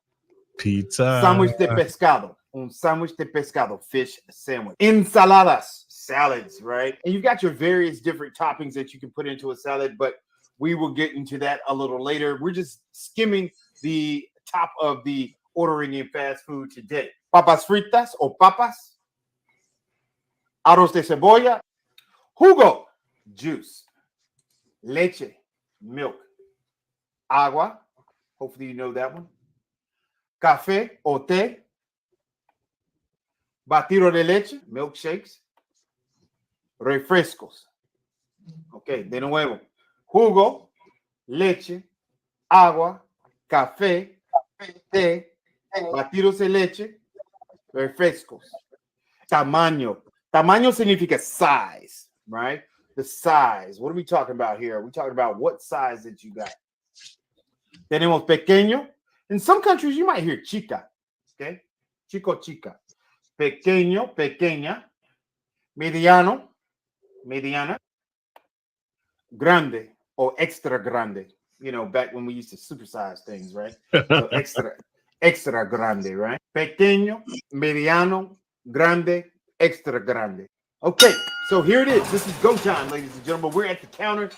Pizza.
Sándwich de pescado. Un sándwich de pescado, fish sandwich. Ensaladas, salads, right? And you've got your various different toppings that you can put into a salad, but we will get into that a little later. We're just skimming the top of the ordering in fast food today. Papas fritas o papas. Arroz de cebolla. Jugo, juice. Leche, milk. Agua, hopefully you know that one. Café o té. Batido de leche, milkshakes. Refrescos. Ok, de nuevo. Jugo, leche, agua, café, té, batidos de leche, refrescos. Tamaño. Tamaño significa size, right? The size. What are we talking about here? We're talking about what size that you got. Tenemos pequeño. In some countries, you might hear chica. Okay. Chico, chica. Pequeño, pequeña. Mediano, mediana. Grande or extra grande. You know, back when we used to supersize things, right? So extra grande, right? Pequeño, mediano, grande, extra grande. Okay, so here it is. This is go time, ladies and gentlemen. We're at the counter.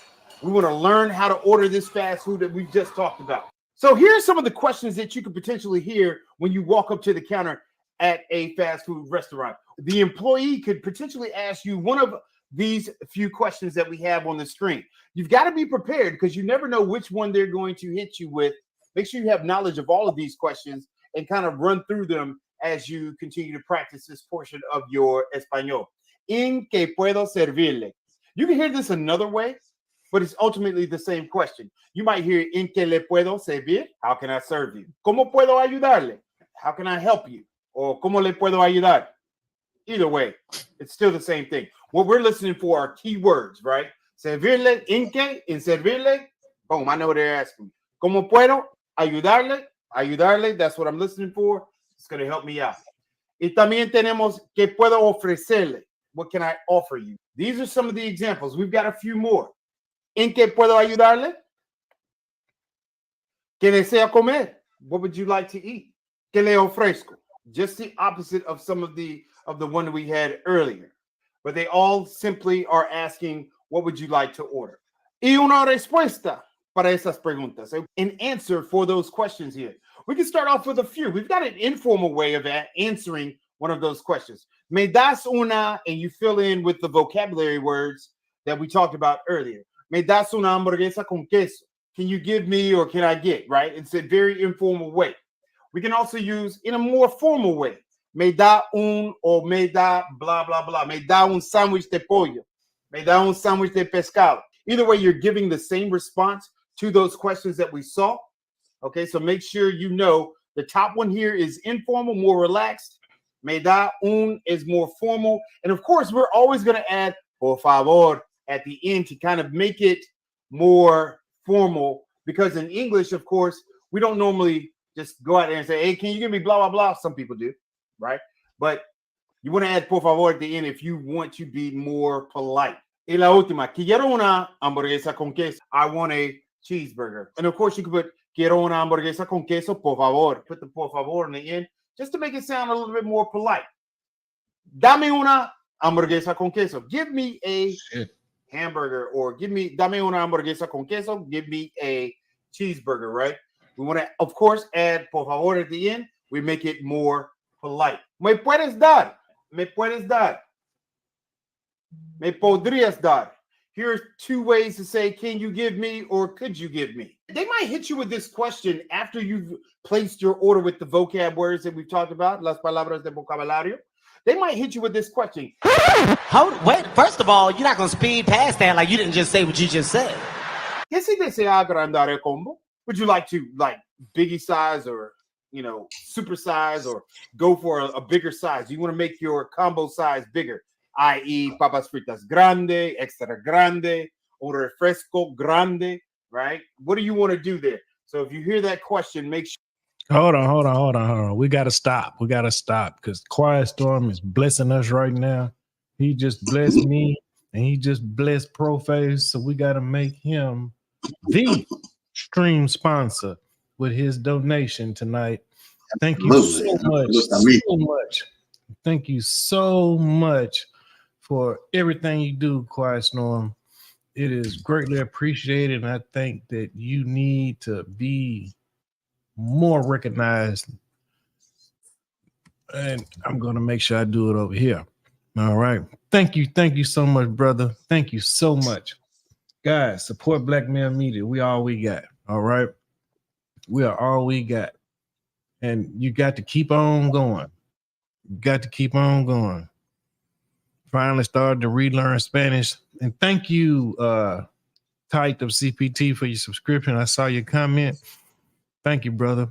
We want to learn how to order this fast food that we just talked about. So here's some of the questions that you could potentially hear when you walk up to the counter at a fast food restaurant. The employee could potentially ask you one of these few questions that we have on the screen. You've got to be prepared because you never know which one they're going to hit you with. Make sure you have knowledge of all of these questions and kind of run through them as you continue to practice this portion of your español. ¿En qué puedo servirle? You can hear this another way, but it's ultimately the same question. You might hear ¿en qué le puedo servir? How can I serve you? ¿Cómo puedo ayudarle? How can I help you? Or ¿cómo le puedo ayudar? Either way, it's still the same thing. What we're listening for are keywords, right? Servirle, ¿en qué? En servirle. Boom, I know what they're asking me. ¿Cómo puedo ayudarle? Ayudarle, that's what I'm listening for. It's going to help me out. Y también tenemos ¿qué puedo ofrecerle? What can I offer you? These are some of the examples. We've got a few more. ¿En qué puedo ayudarle? ¿Qué desea comer? What would you like to eat? ¿Qué le ofrezco? Just the opposite of some of the one that we had earlier. But they all simply are asking, what would you like to order? Y una respuesta para esas preguntas. An answer for those questions here. We can start off with a few. We've got an informal way of answering one of those questions. Me das una, and you fill in with the vocabulary words that we talked about earlier. Me das una hamburguesa con queso. Can you give me or can I get, right? It's a very informal way. We can also use in a more formal way. Me da un or me da blah, blah, blah. Me da un sándwich de pollo. Me da un sándwich de pescado. Either way, you're giving the same response to those questions that we saw. Okay, so make sure you know the top one here is informal, more relaxed. Me da un is more formal. And of course, we're always going to add por favor at the end to kind of make it more formal, because in English, of course, we don't normally just go out there and say, hey, can you give me blah, blah, blah? Some people do, right? But you want to add por favor at the end if you want to be more polite. Y la última, quiero una hamburguesa con queso. I want a cheeseburger. And of course, you could put quiero una hamburguesa con queso, por favor. Put the por favor in the end just to make it sound a little bit more polite. Dame una hamburguesa con queso. Give me a hamburger, or dame una hamburguesa con queso. Give me a cheeseburger, right? We want to, of course, add por favor at the end. We make it more polite. Me puedes dar. Me puedes dar. Me podrías dar. Here's two ways to say, can you give me or could you give me? They might hit you with this question after you've placed your order with the vocab words that we've talked about, las palabras de vocabulario. They might hit you with this question.
Wait, first of all, you're not going to speed past that like you didn't just say what you just said.
¿Qué si desea agrandar el combo? Would you like to biggie size or, super size, or go for a bigger size? You want to make your combo size bigger, i.e. papas fritas grande, extra grande, or refresco grande, right? What do you want to do there? So if you hear that question, make sure.
Hold on. We got to stop. Because Quiet Storm is blessing us right now. He just blessed me, and he just blessed Proface. So we got to make him the stream sponsor with his donation tonight. Thank you so much. Thank you so much for everything you do, Quiet Storm. It is greatly appreciated, and I think that you need to be more recognized. And I'm going to make sure I do it over here. All right. Thank you so much, brother. Thank you so much. Guys, support Black Male Media. We all we got. All right. We are all we got. And you got to keep on going. Finally started to relearn Spanish. And thank you, Type of CPT, for your subscription. I saw your comment. Thank you, brother.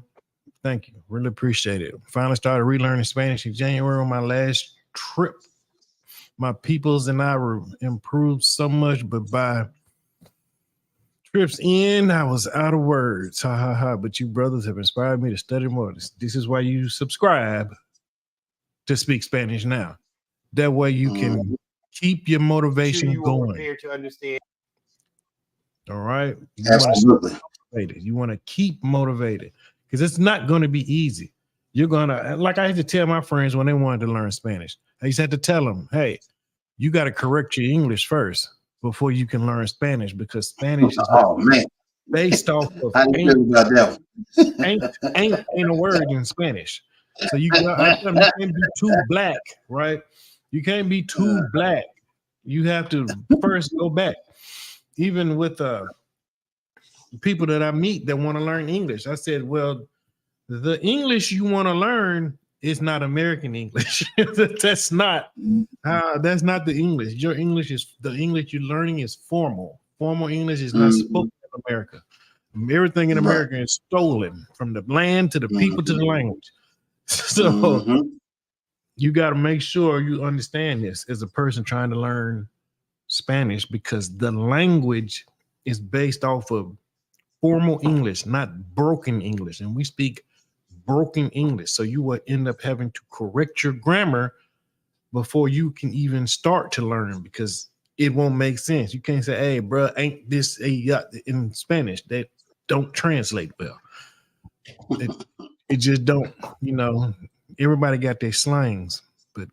Thank you. Really appreciate it. Finally started relearning Spanish in January on my last trip. My peoples and I were improved so much, but by Trips in, I was out of words. Ha ha ha. But you brothers have inspired me to study more. This is why you subscribe to Speak Spanish Now. That way you can keep your motivation
you are
going.
prepared to understand.
All right.
Absolutely.
You want to keep motivated because it's not going to be easy. You're going to, like I had to tell my friends when they wanted to learn Spanish, I used to have to tell them, hey, you got to correct your English first before you can learn Spanish, because Spanish is based off of
How do you feel about that one?
ain't a word in Spanish. So you can't be too black, right? You can't be too black. You have to first go back. Even with people that I meet that want to learn English, I said, well, the English you want to learn is not American English. That's not the English. Your English is the English you're learning is formal. Formal English is not spoken in America. Everything in America is stolen, from the land to the people to the language. So you got to make sure you understand this as a person trying to learn Spanish, because the language is based off of formal English, not broken English. And we speak broken English. So you will end up having to correct your grammar before you can even start to learn, because it won't make sense. You can't say, hey, bro, ain't this in Spanish? That don't translate well. It just don't, everybody got their slangs. But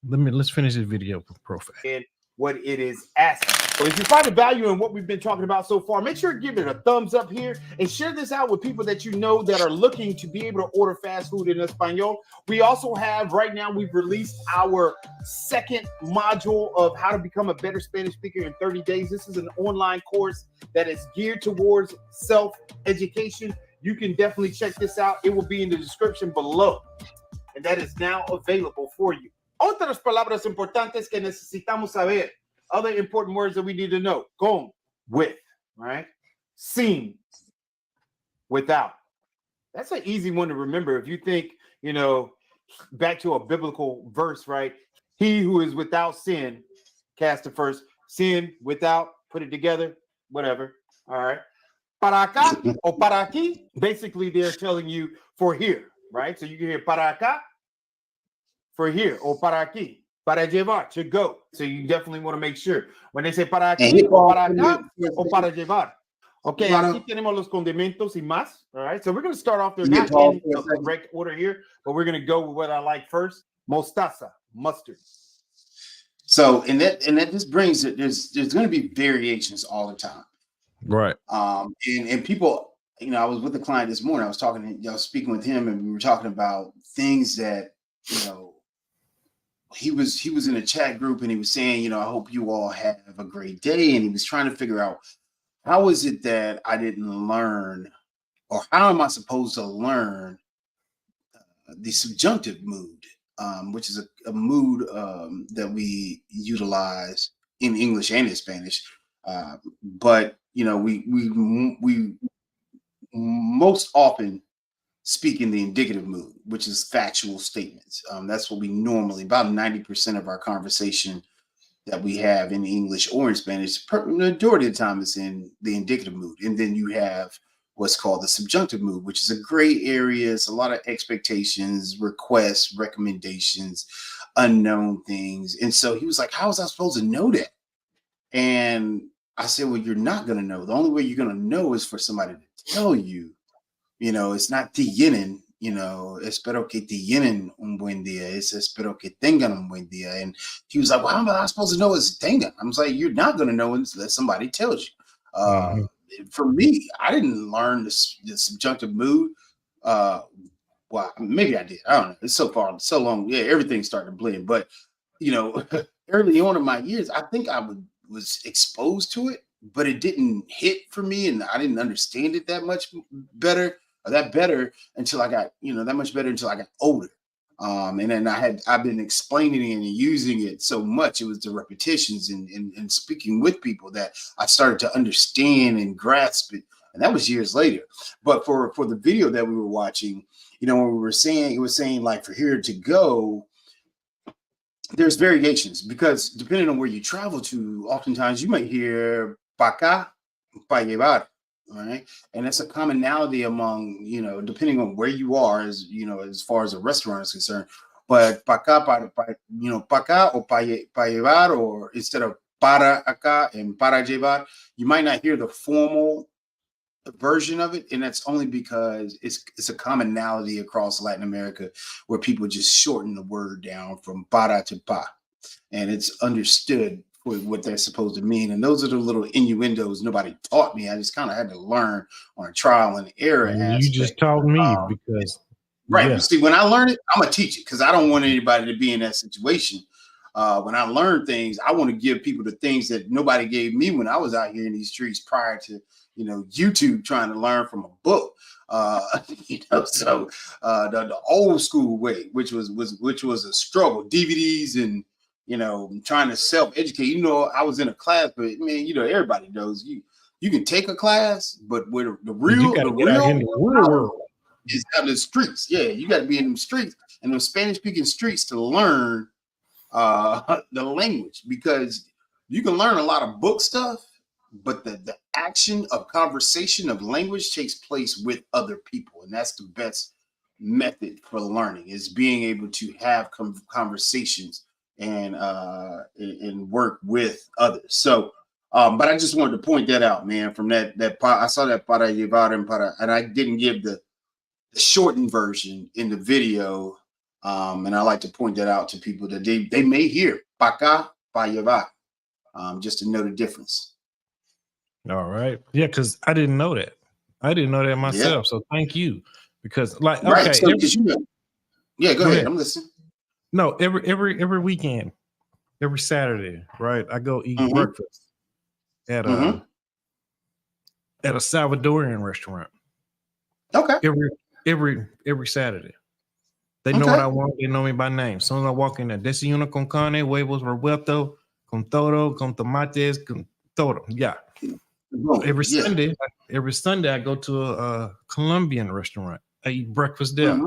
let's finish this video for profile.
And what it is asking. So if you find the value in what we've been talking about so far, make sure to give it a thumbs up here and share this out with people that you know that are looking to be able to order fast food in Espanol. We also have, right now, we've released our second module of how to become a better Spanish speaker in 30 days. This is an online course that is geared towards self-education. You can definitely check this out. It will be in the description below. And that is now available for you. Otras palabras importantes que necesitamos saber. Other important words that we need to know. Con, with, right? Sin, without. That's an easy one to remember. If you think, back to a biblical verse, right? He who is without sin, cast the first. Sin, without, put it together, whatever. All right. Para acá o para aquí. Basically, they're telling you for here, right? So you can hear para acá, for here, or para aquí, para llevar, to go. So you definitely want to make sure when they say para aquí, o para acá, o para llevar. Okay, aquí tenemos los condimentos y más. All right, so we're going to start off there, not in the correct order here, but we're going to go with what I like first. Mostaza, mustard.
So, and that just brings it. There's going to be variations all the time,
right?
And people, I was with a client this morning. I was speaking with him, and we were talking about things that, he was in a chat group, and he was saying, I hope you all have a great day. And he was trying to figure out, how is it that I didn't learn, or how am I supposed to learn the subjunctive mood, which is a mood that we utilize in English and in Spanish. But, we most often speak in the indicative mood, which is factual statements. That's what we normally, about 90% of our conversation that we have in English or in Spanish, majority of the time is in the indicative mood. And then you have what's called the subjunctive mood, which is a gray area. It's a lot of expectations, requests, recommendations, unknown things. And so he was like, how was I supposed to know that? And I said, well, you're not going to know. The only way you're going to know is for somebody to tell you. It's not tienen, espero que tienen un buen día. It's espero que tengan un buen día. And he was like, well, how am I supposed to know it's tengan? I was like, you're not going to know unless somebody tells you. For me, I didn't learn the subjunctive mood. Well, maybe I did. I don't know. It's so long. Yeah, everything's starting to blend. But, early on in my years, I think I was exposed to it, but it didn't hit for me. And I didn't understand it that much better. That better until I got, that much better until I got older. And then I've been explaining it and using it so much. It was the repetitions and speaking with people that I started to understand and grasp it. And that was years later. But for the video that we were watching, when we were saying, it was saying like for here to go, there's variations, because depending on where you travel to, oftentimes you might hear pa acá, para llevar. All right. And that's a commonality among, you know, depending on where you are, as you know, as far as a restaurant is concerned. But para acá, you know, para acá or para llevar, or instead of para acá and para llevar, you might not hear the formal version of it, and that's only because it's a commonality across Latin America where people just shorten the word down from para to pa, and it's understood for what they're supposed to mean. And those are the little innuendos nobody taught me. I just kind of had to learn on a trial and error aspect.
You just taught me because
right.
yeah.
You see, when I learn it, I'm gonna teach it because I don't want anybody to be in that situation. When I learn things, I want to give people the things that nobody gave me when I was out here in these streets prior to, you know, YouTube, trying to learn from a book. You know, so the old school way, which was a struggle, DVDs and, you know, trying to self-educate. You know, I was in a class, but man, you know, everybody knows you can take a class, but where the real
world
is out in the streets. Yeah, you got to be in them streets and those Spanish-speaking streets to learn the language, because you can learn a lot of book stuff, but the action of conversation of language takes place with other people, and that's the best method for learning, is being able to have conversations and work with others. So but I just wanted to point that out, man. From that I saw that para llevar and I didn't give the shortened version in the video. And I like to point that out to people that they may hear pa acá, pa llevar, just to know the difference.
All right. Yeah, because I didn't know that. I didn't know that myself. Yeah. So thank you. Because like
right.
Okay,
so, you know, yeah, go ahead. I'm listening.
No, every weekend, every Saturday, right? I go eat breakfast at a Salvadorian restaurant.
Okay.
Every Saturday. They know what I want. They know me by name. As soon as I walk in there, desayuno con carne, huevos revuelto, con todo, con tomates, con todo. Yeah. Every Sunday, I go to a Colombian restaurant. I eat breakfast there.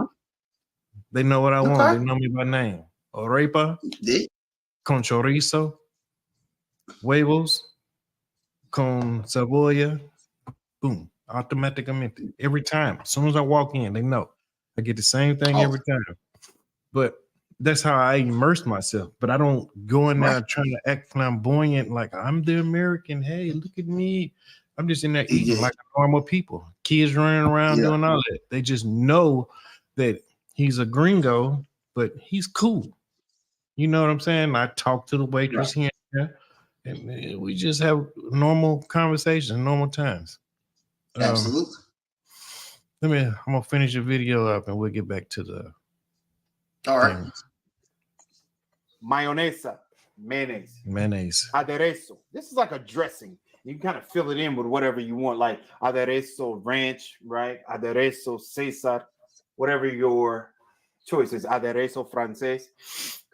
They know what I want. They know me by name. Arepa, con chorizo, huevos, con cebolla. Boom. Automaticamente. Every time. As soon as I walk in, they know. I get the same thing every time. But that's how I immerse myself. But I don't go in there trying to act flamboyant like I'm the American. Hey, look at me. I'm just in there eating like normal people. Kids running around doing all that. They just know that he's a gringo, but he's cool. You know what I'm saying? I talk to the waitress here and we just have normal conversations, normal times.
Absolutely.
I'm gonna finish the video up and we'll get back to the
all right.
things.
Mayonnaise. Aderezo. This is like a dressing. You can kind of fill it in with whatever you want, like aderezo ranch, right? Aderezo Cesar, whatever your choice is. Aderezo francés.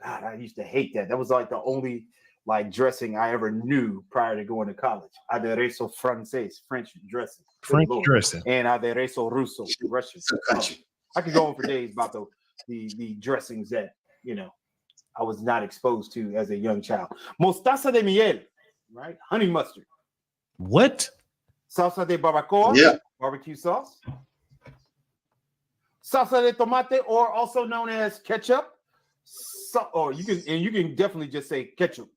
God, I used to hate that. That was like the only like dressing I ever knew prior to going to college. Aderezo francés, French dressing.
French dressing.
And aderezo russo, Russian. I could go on for days about the dressings that, you know, I was not exposed to as a young child. Mostaza de miel, right? Honey mustard.
What?
Salsa de barbacoa, barbecue sauce. Salsa de tomate, or also known as ketchup. You can definitely just say ketchup,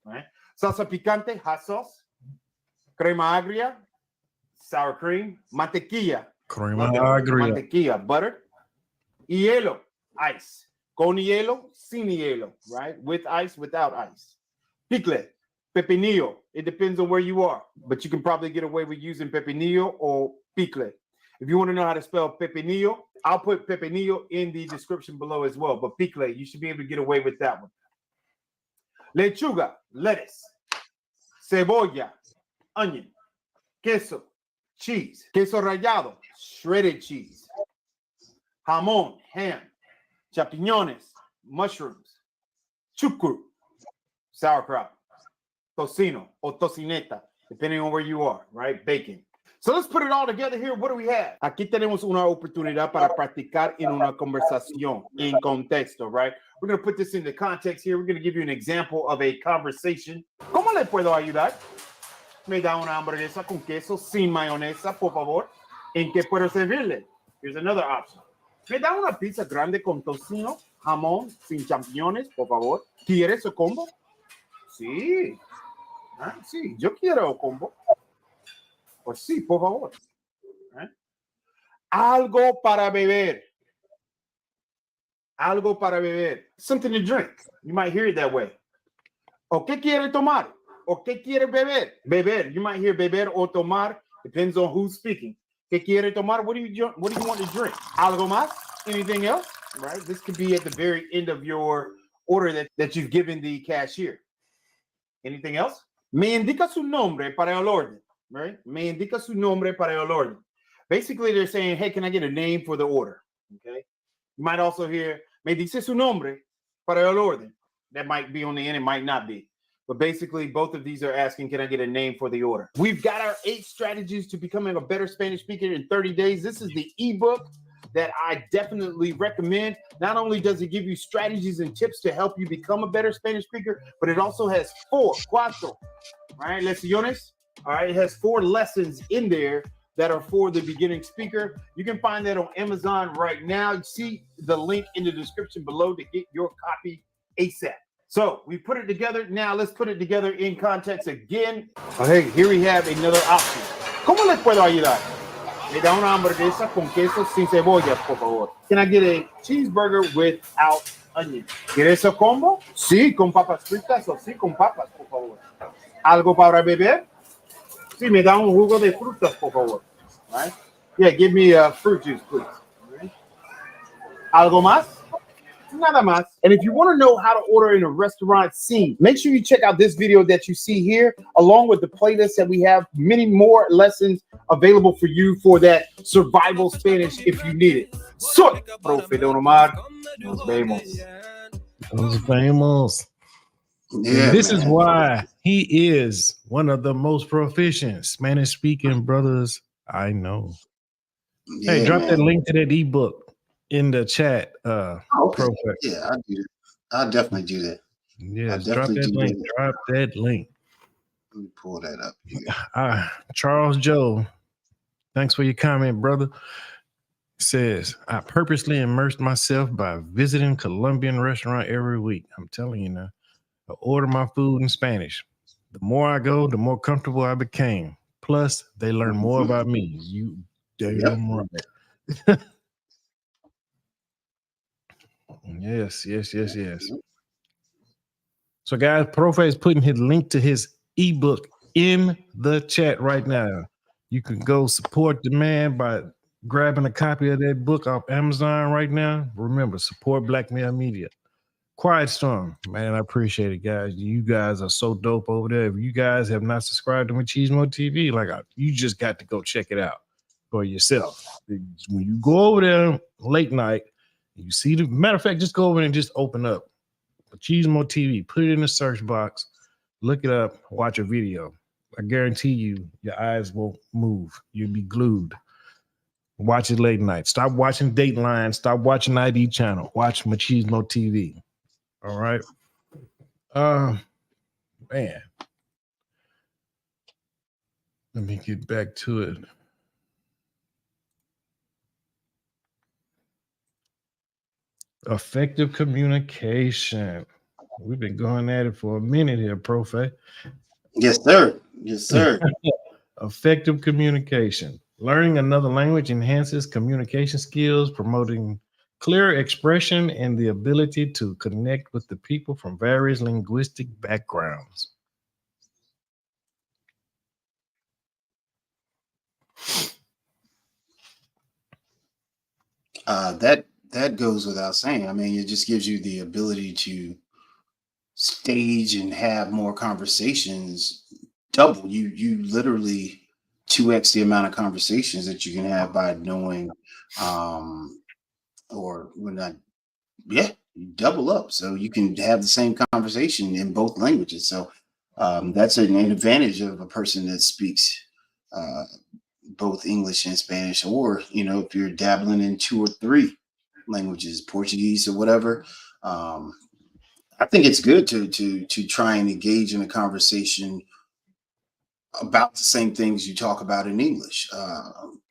right? Salsa picante, hot sauce. Crema agria, sour cream. Mantequilla, mantequilla, butter. Hielo, ice. Con hielo, sin hielo, right? With ice, without ice. Picle, pepinillo. It depends on where you are, but you can probably get away with using pepinillo or picle. If you want to know how to spell pepinillo, I'll put pepinillo in the description below as well. But picle, you should be able to get away with that one. Lechuga, lettuce. Cebolla, onion. Queso, cheese. Queso rallado, shredded cheese. Jamón, ham. Champiñones, mushrooms. Chucrut, sauerkraut. Tocino or tocineta, depending on where you are, right? Bacon. So let's put it all together here. What do we have? Aquí tenemos una oportunidad para practicar en una conversación, en contexto, right? We're going to put this into context here. We're going to give you an example of a conversation. ¿Cómo le puedo ayudar? Me da una hamburguesa con queso sin mayonesa, por favor. ¿En qué puedo servirle? Here's another option. Me da una pizza grande con tocino, jamón, sin champiñones, por favor. ¿Quieres el combo? Sí. Ah, sí, yo quiero el combo. Pues sí, por favor. Algo para beber. Algo para beber. Something to drink. You might hear it that way. ¿O qué quiere tomar? ¿O qué quiere beber? Beber. You might hear beber o tomar. Depends on who's speaking. ¿Qué quiere tomar? What do you want to drink? ¿Algo más? Anything else? Right? This could be at the very end of your order that you've given the cashier. Anything else? Me indica su nombre para el orden. Right? Me indica su nombre para el orden. Basically, they're saying, hey, can I get a name for the order? Okay. You might also hear, me dice su nombre para el orden. That might be on the end, it might not be. But basically, both of these are asking, can I get a name for the order? We've got our 8 strategies to becoming a better Spanish speaker in 30 days. This is the ebook that I definitely recommend. Not only does it give you strategies and tips to help you become a better Spanish speaker, but it also has cuatro, right? Lecciones. All right, it has 4 lessons in there that are for the beginning speaker. You can find that on Amazon right now. You see the link in the description below to get your copy ASAP. So we put it together. Now let's put it together in context again. Okay, here we have another option. ¿Cómo les puedo ayudar? Me da una hamburguesa con queso sin cebolla, por favor. Can I get a cheeseburger without onion? ¿Quieres el combo? Sí, con papas fritas o sí, con papas, por favor. ¿Algo para beber? Sí, me da un jugo de frutas, por favor. Right? Yeah, give me a fruit juice, please. Right? ¿Algo más? Nada más. And if you want to know how to order in a restaurant scene, make sure you check out this video that you see here, along with the playlist that we have many more lessons available for you for that survival Spanish if you need it. Soy Profe Don Omar. Nos vemos.
Those famous.
Yeah,
This
man.
is why he is one of the most proficient Spanish speaking brothers I know.
Yeah,
Hey, drop
man.
that link to that ebook in the chat.
Okay.
Prophet.
Yeah, I'll do that. I'll definitely do that.
Yes,
I'll
drop
definitely
that
do
link.
that.
Drop that link.
Let me pull that up here.
Charles Joe, thanks for your comment, brother. Says, I purposely immersed myself by visiting Colombian restaurant every week. I'm telling you now. I order my food in Spanish. The more I go, the more comfortable I became. Plus, they learn more about me. You damn right. Yes. So, guys, Profe is putting his link to his ebook in the chat right now. You can go support the man by grabbing a copy of that book off Amazon right now. Remember, support Black Male Media. Quiet Storm, man, I appreciate it, guys. You guys are so dope over there. If you guys have not subscribed to Machismo TV, you just got to go check it out for yourself. When you go over there late night, you see the matter of fact, just go over and just open up Machismo TV, put it in the search box, look it up, watch a video. I guarantee you, your eyes won't move. You'll be glued. Watch it late night. Stop watching Dateline. Stop watching ID Channel. Watch Machismo TV. All right. Man. Let me get back to it. Effective communication. We've been going at it for a minute here, Profe.
Yes, sir. Yes, sir.
Effective communication. Learning another language enhances communication skills, promoting clear expression and the ability to connect with the people from various linguistic backgrounds.
That goes without saying. I mean, it just gives you the ability to stage and have more conversations. Double. You literally 2x the amount of conversations that you can have by knowing, or when not, yeah, you double up. So you can have the same conversation in both languages. So that's an advantage of a person that speaks both English and Spanish, or if you're dabbling in 2 or 3 languages, Portuguese or whatever. I think it's good to try and engage in a conversation about the same things you talk about in English.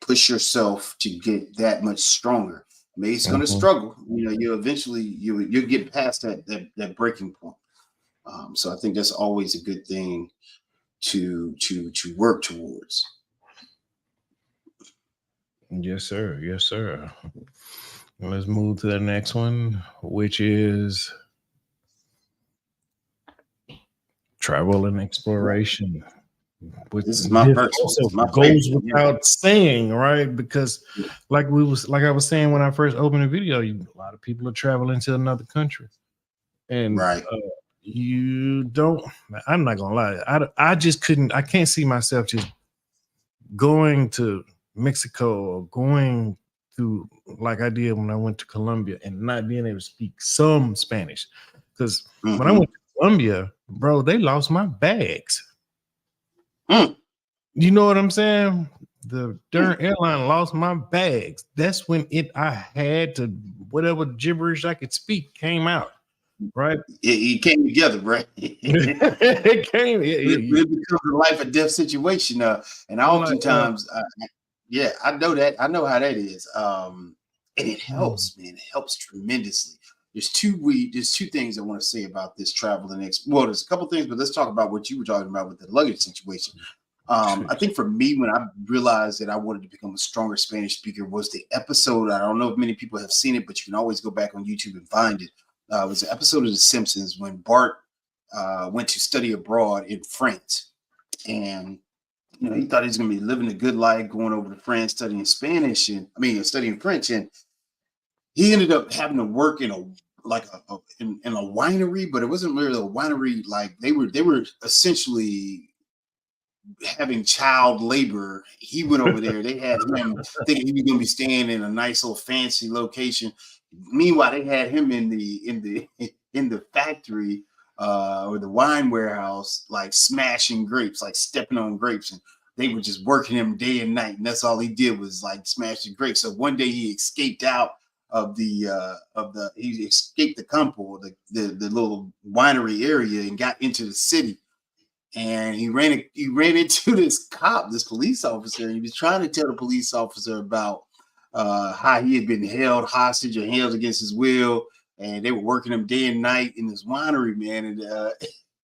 Push yourself to get that much stronger. Maybe it's going to
Mhm.
struggle. You eventually you'll get past that breaking point. So I think that's always a good thing to work towards.
Yes, sir. Yes, sir. Let's move to the next one, which is travel and exploration. Which
This is my first one. This
also
is my
goes
favorite.
without saying, right? Because like I was saying when I first opened the video, a lot of people are traveling to another country, and
Right.
you don't. I'm not gonna lie. I just couldn't. I can't see myself just going to Mexico or going to like I did when I went to Colombia and not being able to speak some Spanish. Because when I
Mhm.
went to Colombia, bro, they lost my bags.
Mm.
You know what I'm saying? The darn
Mm.
airline lost my bags. That's when I had to whatever gibberish I could speak came out, right?
It came together, right?
It came.
It becomes a life or death situation. And
I'm like,
oftentimes, yeah, I know that. I know how that is. And it
mm,
helps, man. It helps tremendously. There's two things I want to say about this travel and well, there's a couple things, but let's talk about what you were talking about with the luggage situation. I think for me, when I realized that I wanted to become a stronger Spanish speaker, was the episode. I don't know if many people have seen it, but you can always go back on YouTube and find it. It was an episode of The Simpsons when Bart went to study abroad in France, and he thought he was going to be living a good life, going over to France, studying Spanish, and studying French, and he ended up having to work in in a winery, but it wasn't really a winery. Like they were essentially having child labor. He went over there. They had him thinking he was going to be staying in a nice little fancy location. Meanwhile, they had him in the factory or the wine warehouse, like smashing grapes, like stepping on grapes, and they were just working him day and night. And that's all he did was like smash the grapes. So one day he escaped out he escaped the campo, the little winery area, and got into the city, and he ran into this police officer, and he was trying to tell the police officer about how he had been held hostage or held against his will, and they were working him day and night in this winery, man, and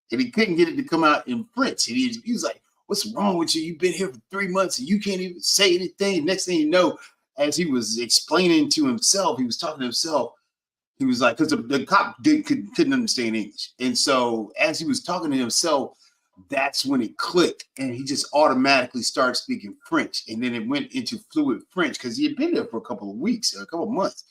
he couldn't get it to come out in French. And he was like, "What's wrong with you? You've been here for 3 months and you can't even say anything." Next thing you know, as he was explaining to himself, he was talking to himself. He was like, because the cop couldn't understand English. And so as he was talking to himself, that's when it clicked. And he just automatically started speaking French. And then it went into fluid French because he had been there for a couple of weeks, a couple of months.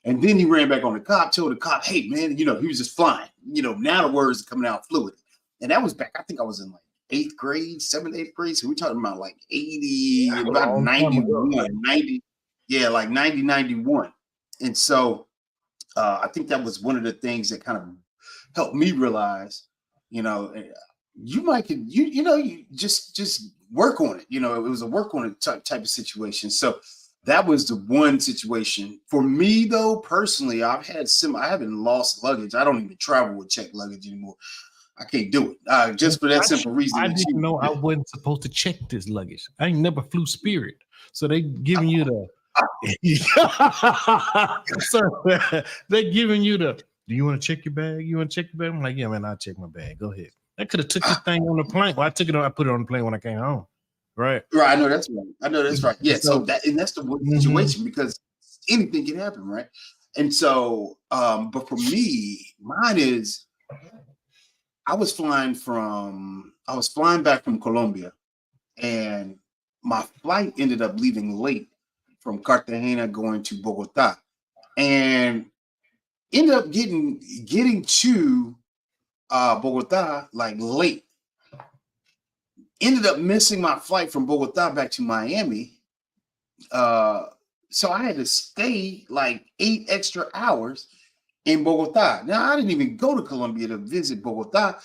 And then he ran back on the cop, told the cop, "Hey, man, he was just flying. Now the words are coming out fluid." And that was back, I think I was in like 8th grade. So we're talking about like 80,
a
about
long time ago.
91, 90. Yeah, like 90, 91. And so I think that was one of the things that kind of helped me realize, you just work on it. It was a work on it type of situation. So that was the one situation for me, though. Personally, I haven't lost luggage. I don't even travel with checked luggage anymore. I can't do it just for that simple reason.
I didn't know I wasn't supposed to check this luggage. I ain't never flew Spirit, so they giving you the. So they giving you the. Do you want to check your bag? You want to check your bag? I'm like, yeah, man, I'll check my bag. Go ahead. I could have took this thing on the plane. Well, I took it on. I put it on the plane when I came home. Right.
Right. I know that's right. Yeah. So that's the one situation,
Mhm.
because anything can happen, right? And so, but for me, mine is I was flying back from Colombia, and my flight ended up leaving late from Cartagena going to Bogota, and ended up getting to Bogota like late. Ended up missing my flight from Bogota back to Miami. So I had to stay like 8 extra hours in Bogota. Now I didn't even go to Colombia to visit Bogota.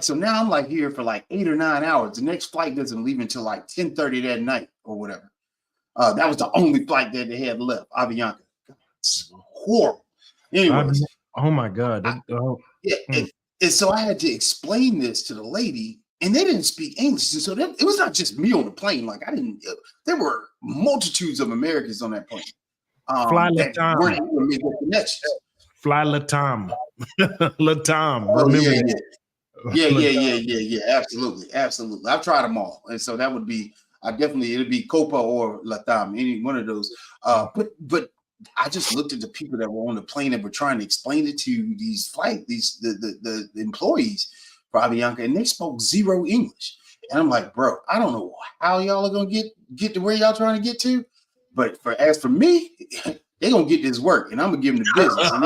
So now I'm like here for like 8 or 9 hours. The next flight doesn't leave until like 10:30 that night or whatever. That was the only flight that they had left, Avianca. It's horrible. Anyways,
Oh my God.
yeah, and so I had to explain this to the lady, and they didn't speak English. And so it was not just me on the plane. Like there were multitudes of Americans on that plane
Fly
that
Latam.
weren't able to make that connection.
Fly Latam. Latam.
Oh,
Remember
yeah,
that?
yeah. Absolutely. I've tried them all. And so that would be, it'd be Copa or Latam, any one of those. But I just looked at the people that were on the plane that were trying to explain it to the employees for Avianca, and they spoke zero English. And I'm like, bro, I don't know how y'all are gonna get to where y'all trying to get to, but as for me, they're gonna get this work, and I'm gonna give them the business. And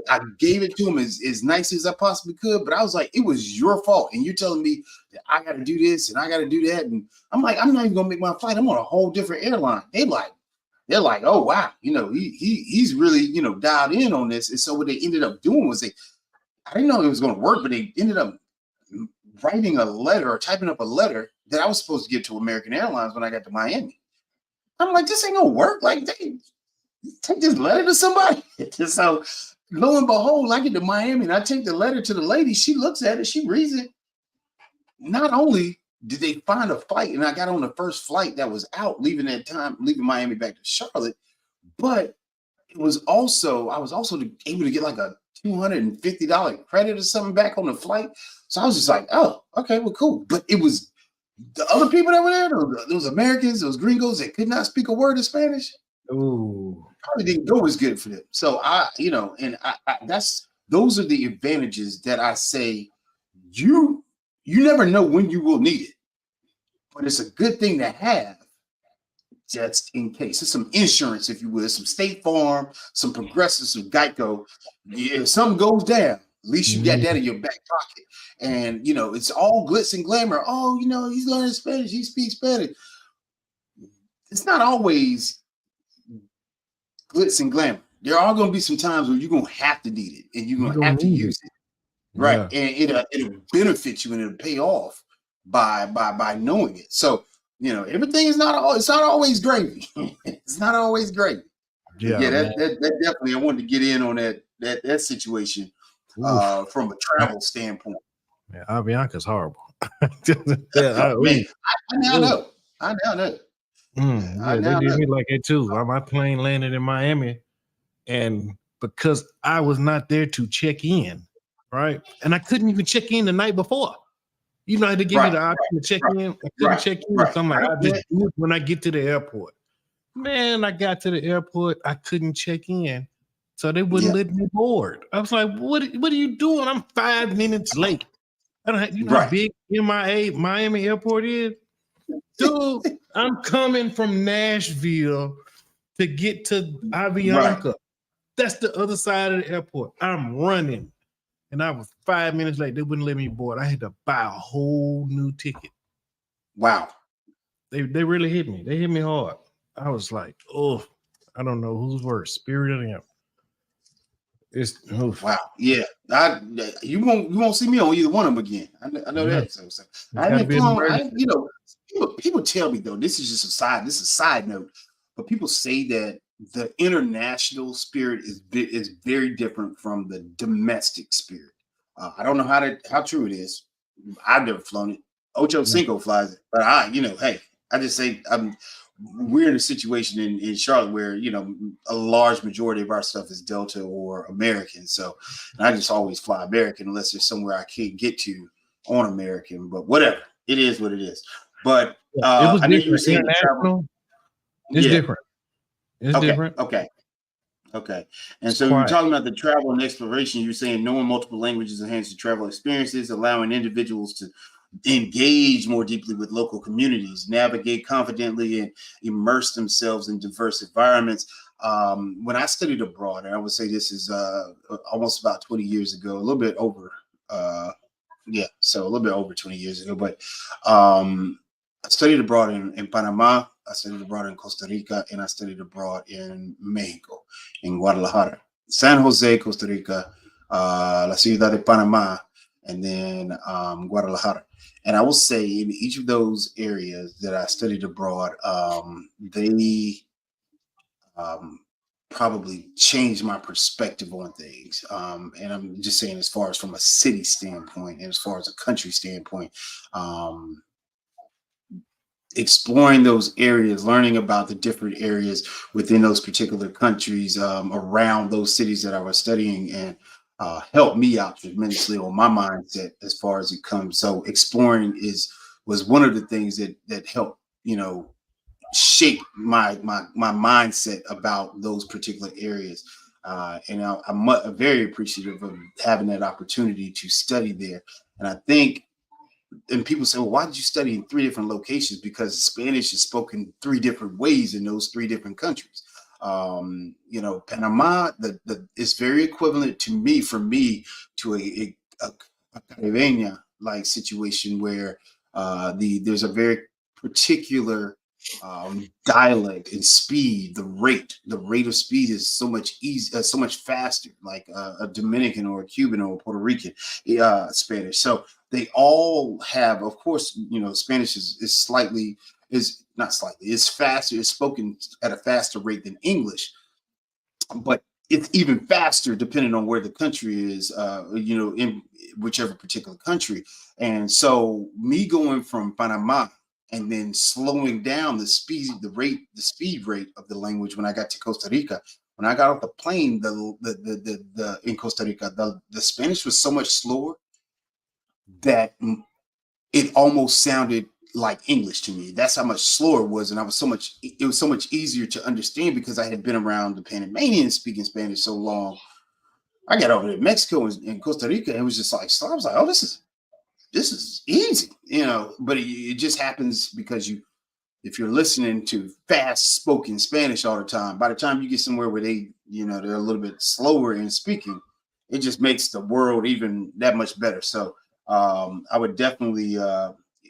I gave it to them as nice as I possibly could, but I was like, it was your fault, and you're telling me that I got to do this and I got to do that, and I'm like, I'm not even gonna make my flight. I'm on a whole different airline. They're like, oh wow, he's really dialed in on this. And so what they ended up doing was I didn't know it was going to work, but they ended up writing a letter or typing up a letter that I was supposed to give to American Airlines when I got to Miami. I'm like, this ain't gonna work. Like, they take this letter to somebody. So lo and behold, I get to Miami and I take the letter to the lady. She looks at it, she reads it. Not only did they find a flight, and I got on the first flight that was out, leaving Miami back to Charlotte, but I was also able to get like a $250 credit or something back on the flight. So I was just like, oh, okay, well, cool. But it was the other people that were there, those Americans, those gringos that could not speak a word of Spanish.
Ooh.
Probably didn't go as good for them. So those are the advantages that I say you never know when you will need it, but it's a good thing to have just in case. It's some insurance, if you will, some State Farm, some Progressive, some Geico. If something goes down, at least you got that in your back pocket. And it's all glitz and glamour. Oh, he's learning Spanish, he speaks Spanish. It's not always glitz and glamour. There are going to be some times where you're going to have to need it, and you're going to have to use it. Right. Yeah. And it'll benefit you, and it'll pay off by knowing it. So, everything is it's not always gravy. It's not always gravy. Yeah, that definitely, I wanted to get in on that situation from a travel standpoint.
Yeah, Avianca's horrible.
Man, I now know.
They did me like it too. My plane landed in Miami, and because I was not there to check in, right? And I couldn't even check in the night before. They give you the option to check in. I couldn't check in. So I'm like, I just do it when I get to the airport. Man, I got to the airport. I couldn't check in. So they wouldn't let me board. I was like, what are you doing? I'm 5 minutes late. I don't have, how big Miami airport is? Dude, I'm coming from Nashville to get to Avianca. Right. That's the other side of the airport. I'm running. And I was 5 minutes late. They wouldn't let me board. I had to buy a whole new ticket.
Wow.
They really hit me. They hit me hard. I was like, oh, I don't know who's worse, Spirit or them.
Wow. Yeah. You won't see me on either one of them again. I know that. So people tell me though, this is just a side note, but people say that the international Spirit is very different from the domestic Spirit. I don't know how true it is. I've never flown it. Ocho Cinco flies it, but hey, I just say we're in a situation in Charlotte where a large majority of our stuff is Delta or American. So I just always fly American unless there's somewhere I can't get to on American. But whatever, it is what it is. But I know you were saying travel.
It's different. It's different.
Okay. And so you're talking about the travel and exploration. You're saying knowing multiple languages enhances travel experiences, allowing individuals to engage more deeply with local communities, navigate confidently, and immerse themselves in diverse environments. When I studied abroad, and I would say this is almost about 20 years ago, a little bit over, a little bit over 20 years ago. But I studied abroad in Panama, I studied abroad in Costa Rica, and I studied abroad in Mexico, in Guadalajara, San Jose, Costa Rica, La Ciudad de Panama, and then Guadalajara. And I will say in each of those areas that I studied abroad, they probably changed my perspective on things. And I'm just saying, as far as from a city standpoint and as far as a country standpoint, exploring those areas, learning about the different areas within those particular countries, around those cities that I was studying, and helped me out tremendously on my mindset as far as it comes. So exploring was one of the things that helped, shape my mindset about those particular areas. And I'm very appreciative of having that opportunity to study there. And I think, and people say, well, why did you study in 3 different locations? Because Spanish is spoken 3 different ways in those 3 different countries. Panama, it's very equivalent to me, to a Caribeña like situation where there's a very particular dialect and speed. The rate of speed is so much so much faster, like a Dominican or a Cuban or a Puerto Rican Spanish. So they all have, of course, Spanish is not slightly, it's faster, it's spoken at a faster rate than English, but it's even faster depending on where the country is, in whichever particular country. And so me going from Panama and then slowing down the speed rate of the language when I got to Costa Rica. When I got off the plane, in Costa Rica, the Spanish was so much slower that it almost sounded like English to me. That's how much slower it was, and it was so much easier to understand because I had been around the Panamanians speaking Spanish so long. I got over to Mexico and Costa Rica, and it was just like, so I was like, oh, this is easy, but it just happens because if you're listening to fast spoken Spanish all the time, by the time you get somewhere where they're a little bit slower in speaking, it just makes the world even that much better. So I would definitely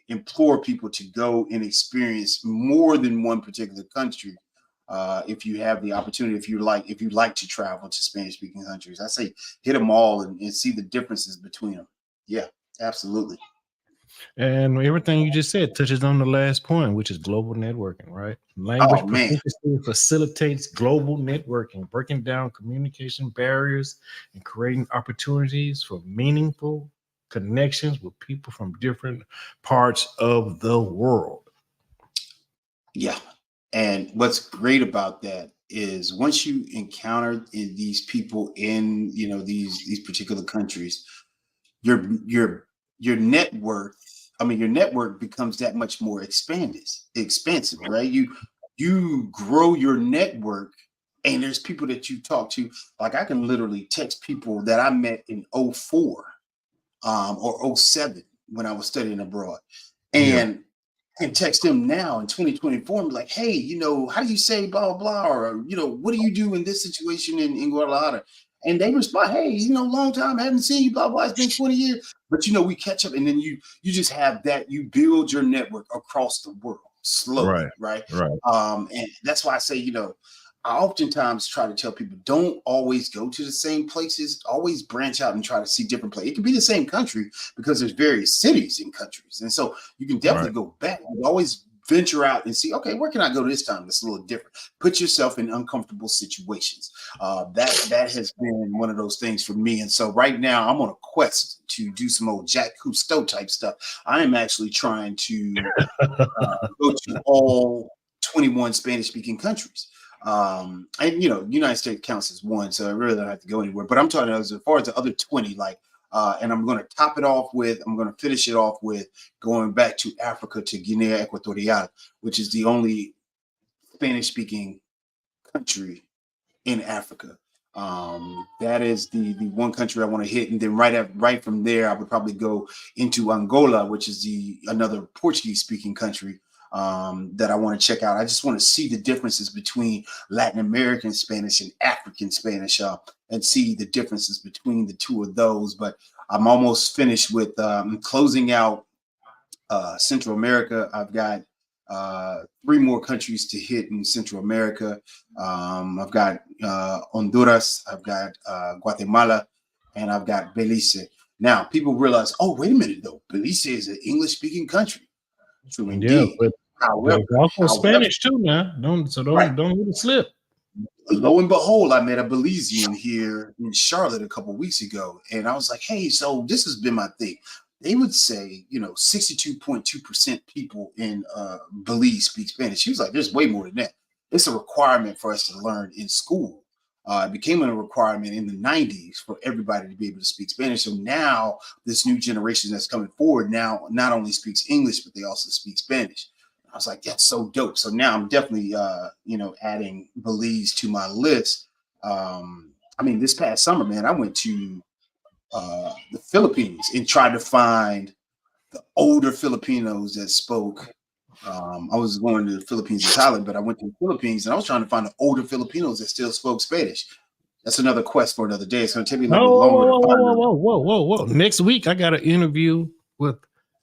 implore people to go and experience more than one particular country. If you have the opportunity, if you like to travel to Spanish speaking countries, I say hit them all and see the differences between them. Yeah, absolutely.
And everything you just said touches on the last point, which is global networking, right? Language proficiency facilitates global networking, breaking down communication barriers and creating opportunities for meaningful connections with people from different parts of the world.
Yeah. And what's great about that is once you encounter these people in, these particular countries, your net worth, your network becomes that much more expansive, right? You grow your network, and there's people that you talk to. Like I can literally text people that I met in 2004 or 2007 when I was studying abroad, and text them now in 2024 and be like, hey, how do you say blah, blah, blah? Or, what do you do in this situation in Guadalajara? And they respond, hey, long time, haven't seen you, blah, blah, it's been 20 years. But, we catch up, and then you just have that, you build your network across the world slowly, right? And that's why I say, I oftentimes try to tell people, don't always go to the same places, always branch out and try to see different places. It can be the same country because there's various cities and countries. And so you can definitely go back. You always venture out and see, okay, where can I go this time? That's a little different. Put yourself in uncomfortable situations. That has been one of those things for me. And so right now I'm on a quest to do some old Jacques Cousteau type stuff. I am actually trying to go to all 21 Spanish speaking countries. And United States counts as one, so I really don't have to go anywhere. But I'm talking as far as the other 20, and I'm going to finish it off with going back to Africa, to Guinea Equatorial, which is the only Spanish-speaking country in Africa. That is the one country I want to hit, and then right from there, I would probably go into Angola, which is another Portuguese-speaking country. That I want to check out. I just want to see the differences between Latin American Spanish and African Spanish, and see the differences between the two of those. But I'm almost finished with closing out Central America. I've got 3 more countries to hit in Central America. I've got Honduras, I've got Guatemala, and I've got Belize. Now, people realize, oh, wait a minute, though. Belize is an English-speaking country. True indeed.
Yeah, but also Spanish too now. Don't let it slip.
lo and behold, I met a Belizean here in Charlotte a couple of weeks ago, and I was like, "Hey, so this has been my thing." They would say, 62.2% people in Belize speak Spanish. She was like, "There's way more than that. It's a requirement for us to learn in school." It became a requirement in the 90s for everybody to be able to speak Spanish. So now this new generation that's coming forward now not only speaks English, but they also speak Spanish. I was like, that's so dope. So now I'm definitely, adding Belize to my list. This past summer, man, I went to the Philippines and tried to find the older Filipinos that spoke. I was going to the Philippines and Thailand, but I went to the Philippines and I was trying to find the older Filipinos that still spoke Spanish. That's another quest for another day. It's going to take me a little bit longer to find them.
Whoa. Next week, I got an interview with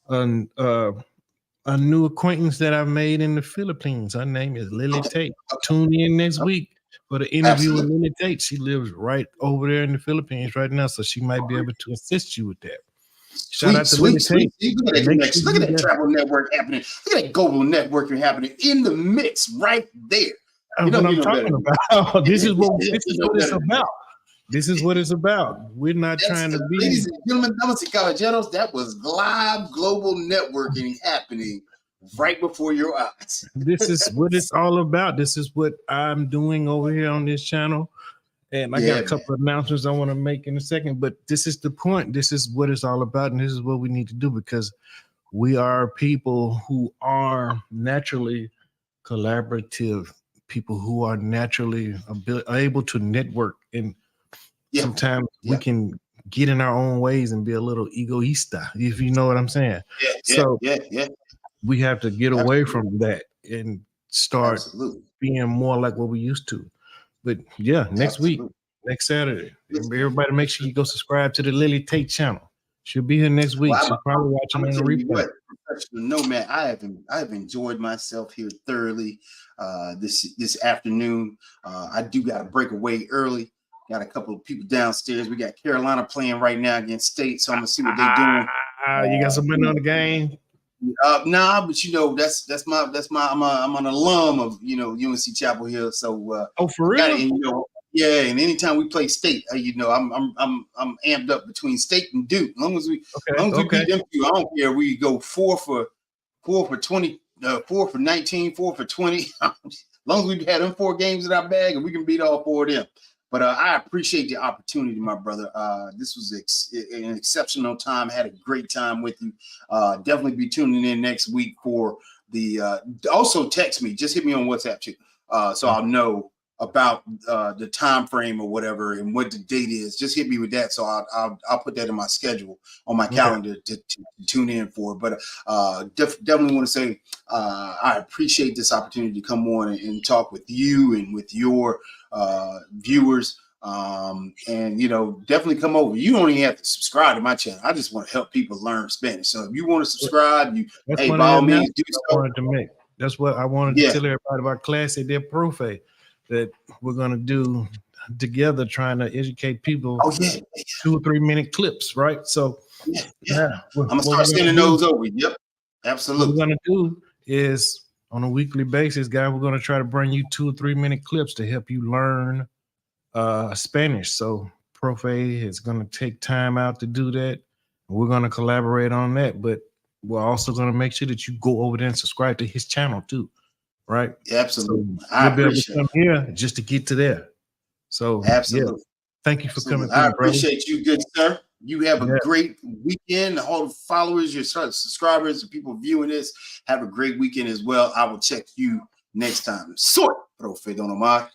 a new acquaintance that I've made in the Philippines. Her name is Lily Tate. Tune in next week for the interview with Lily Tate. She lives right over there in the Philippines right now, so she might be able to assist you with that. Shout out to Lily Tate.
Look at that travel network happening. Look at that global networking happening in the mix right there.
What I'm talking about. This is what it's about. This is what it's about. We're not trying to be.
Ladies and gentlemen, damas y caballeros, that was live global networking happening right before your eyes.
This is what it's all about. This is what I'm doing over here on this channel. And I got a couple of announcements I want to make in a second, but this is the point. This is what it's all about, and this is what we need to do because we are people who are naturally collaborative, people who are naturally able to network. And sometimes we can get in our own ways and be a little egoista, if you know what I'm saying. We have to get away from that and start being more like what we used to. But next week, next Saturday, everybody make sure you go subscribe to the Lily Tate channel. She'll be here next week. She'll probably watch it on the replay.
No, man, I have enjoyed myself here thoroughly this afternoon. I do got to break away early. Got a couple of people downstairs. We got Carolina playing right now against State, so I'm gonna see what they're doing.
You got somebody on the game?
Nah, but that's my I'm an alum of UNC Chapel Hill. So
for real?
And anytime we play State, I'm amped up between State and Duke. As long as we beat them two, I don't care. We go 4 for 20, 4 for 19, 4 for 20. As long as we had them 4 games in our bag, and we can beat all 4 of them. But I appreciate the opportunity, my brother. This was an exceptional time. I had a great time with you. Definitely be tuning in next week for the. Also, text me. Just hit me on WhatsApp too, so I'll know about the time frame or whatever and what the date is. Just hit me with that, so I'll put that in my schedule on my calendar to tune in for. But definitely want to say I appreciate this opportunity to come on and talk with you and with your viewers, and definitely come over. You don't even have to subscribe to my channel. I just want to help people learn Spanish. So if you want to subscribe, by all means do so.
That's what I wanted to tell everybody about Clase de Profe that we're going to do together, trying to educate people. 2 or 3 minute clips, right? So
I'm gonna start sending those over. Yep, absolutely.
What we're going to do is on a weekly basis, guys, we're going to try to bring you 2 or 3 minute clips to help you learn Spanish. So Profe is going to take time out to do that. We're going to collaborate on that, but we're also going to make sure that you go over there and subscribe to his channel too, right?
Absolutely.
So I appreciate come here just to get to there. So
absolutely.
Thank you for coming through,
I appreciate you, good sir. You have a great weekend. All the followers, your subscribers, the people viewing this, have a great weekend as well. I will check you next time. Soy, Profe Don Omar.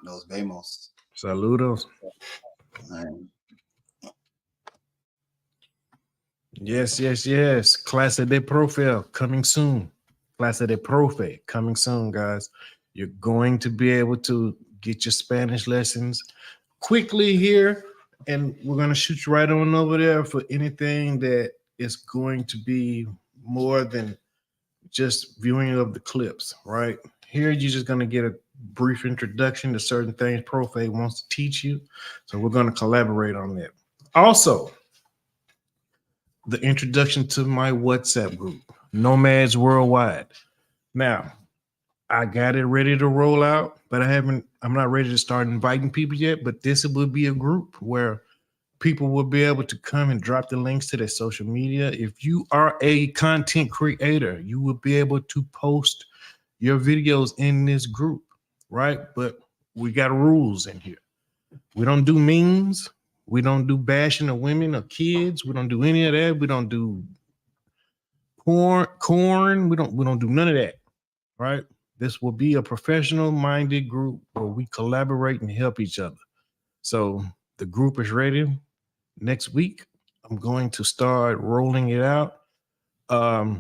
Nos vemos.
Saludos.
Right.
Yes. Clase de Profe coming soon. Clase de Profe coming soon, guys. You're going to be able to get your Spanish lessons quickly here. And we're going to shoot you right on over there for anything that is going to be more than just viewing of the clips, right? Here, you're just going to get a brief introduction to certain things Profe wants to teach you. So we're going to collaborate on that. Also, the introduction to my WhatsApp group, Nomads Worldwide. Now, I got it ready to roll out, but I'm not ready to start inviting people yet. But this will be a group where people will be able to come and drop the links to their social media. If you are a content creator, you will be able to post your videos in this group, right? But we got rules in here. We don't do memes. We don't do bashing of women or kids. We don't do any of that. We don't do corn. We don't do none of that, right? This will be a professional-minded group where we collaborate and help each other. So the group is ready. Next week, I'm going to start rolling it out. I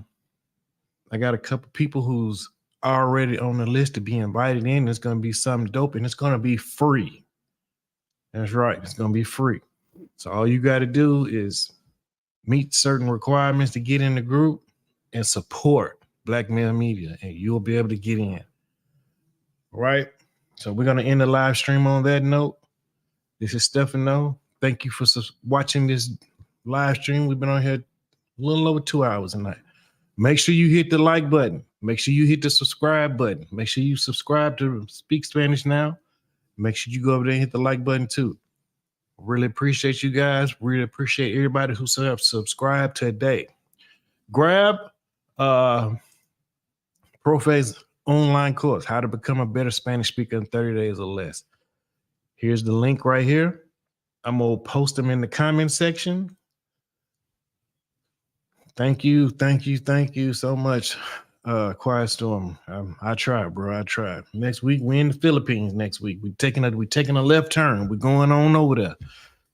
got a couple people who's already on the list to be invited in. It's going to be something dope, and it's going to be free. That's right. It's going to be free. So all you got to do is meet certain requirements to get in the group and support Black Male Media, and you'll be able to get in. All right. So we're going to end the live stream on that note. This is Stefano. Thank you for watching this live stream. We've been on here a little over 2 hours tonight. Make sure you hit the like button. Make sure you hit the subscribe button. Make sure you subscribe to Speak Spanish Now. Make sure you go over there and hit the like button too. Really appreciate you guys. Really appreciate everybody who subscribed today. Grab Profe's online course, How to Become a Better Spanish Speaker in 30 Days or Less. Here's the link right here. I'm going to post them in the comment section. Thank you so much, Quiet Storm. I tried, bro. I tried. Next week, we're in the Philippines next week. We're taking a left turn. We're going on over there.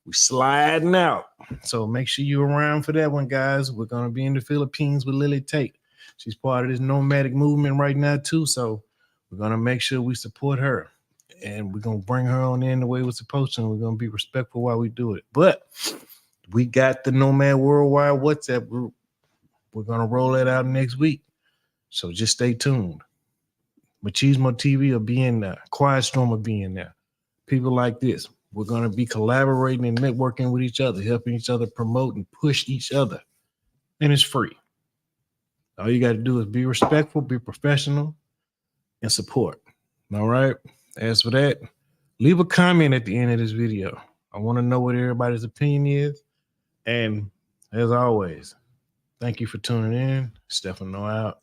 We're sliding out. So make sure you're around for that one, guys. We're going to be in the Philippines with Lily Tate. She's part of this nomadic movement right now, too. So we're going to make sure we support her. And we're going to bring her on in the way we're supposed to. And we're going to be respectful while we do it. But we got the Nomad Worldwide WhatsApp group. We're going to roll that out next week. So just stay tuned. Machismo TV will be in there. Quiet Storm will be in there. People like this. We're going to be collaborating and networking with each other, helping each other promote and push each other. And it's free. All you got to do is be respectful, be professional, and support. All right? As for that, leave a comment at the end of this video. I want to know what everybody's opinion is. And as always, thank you for tuning in. Stefano out.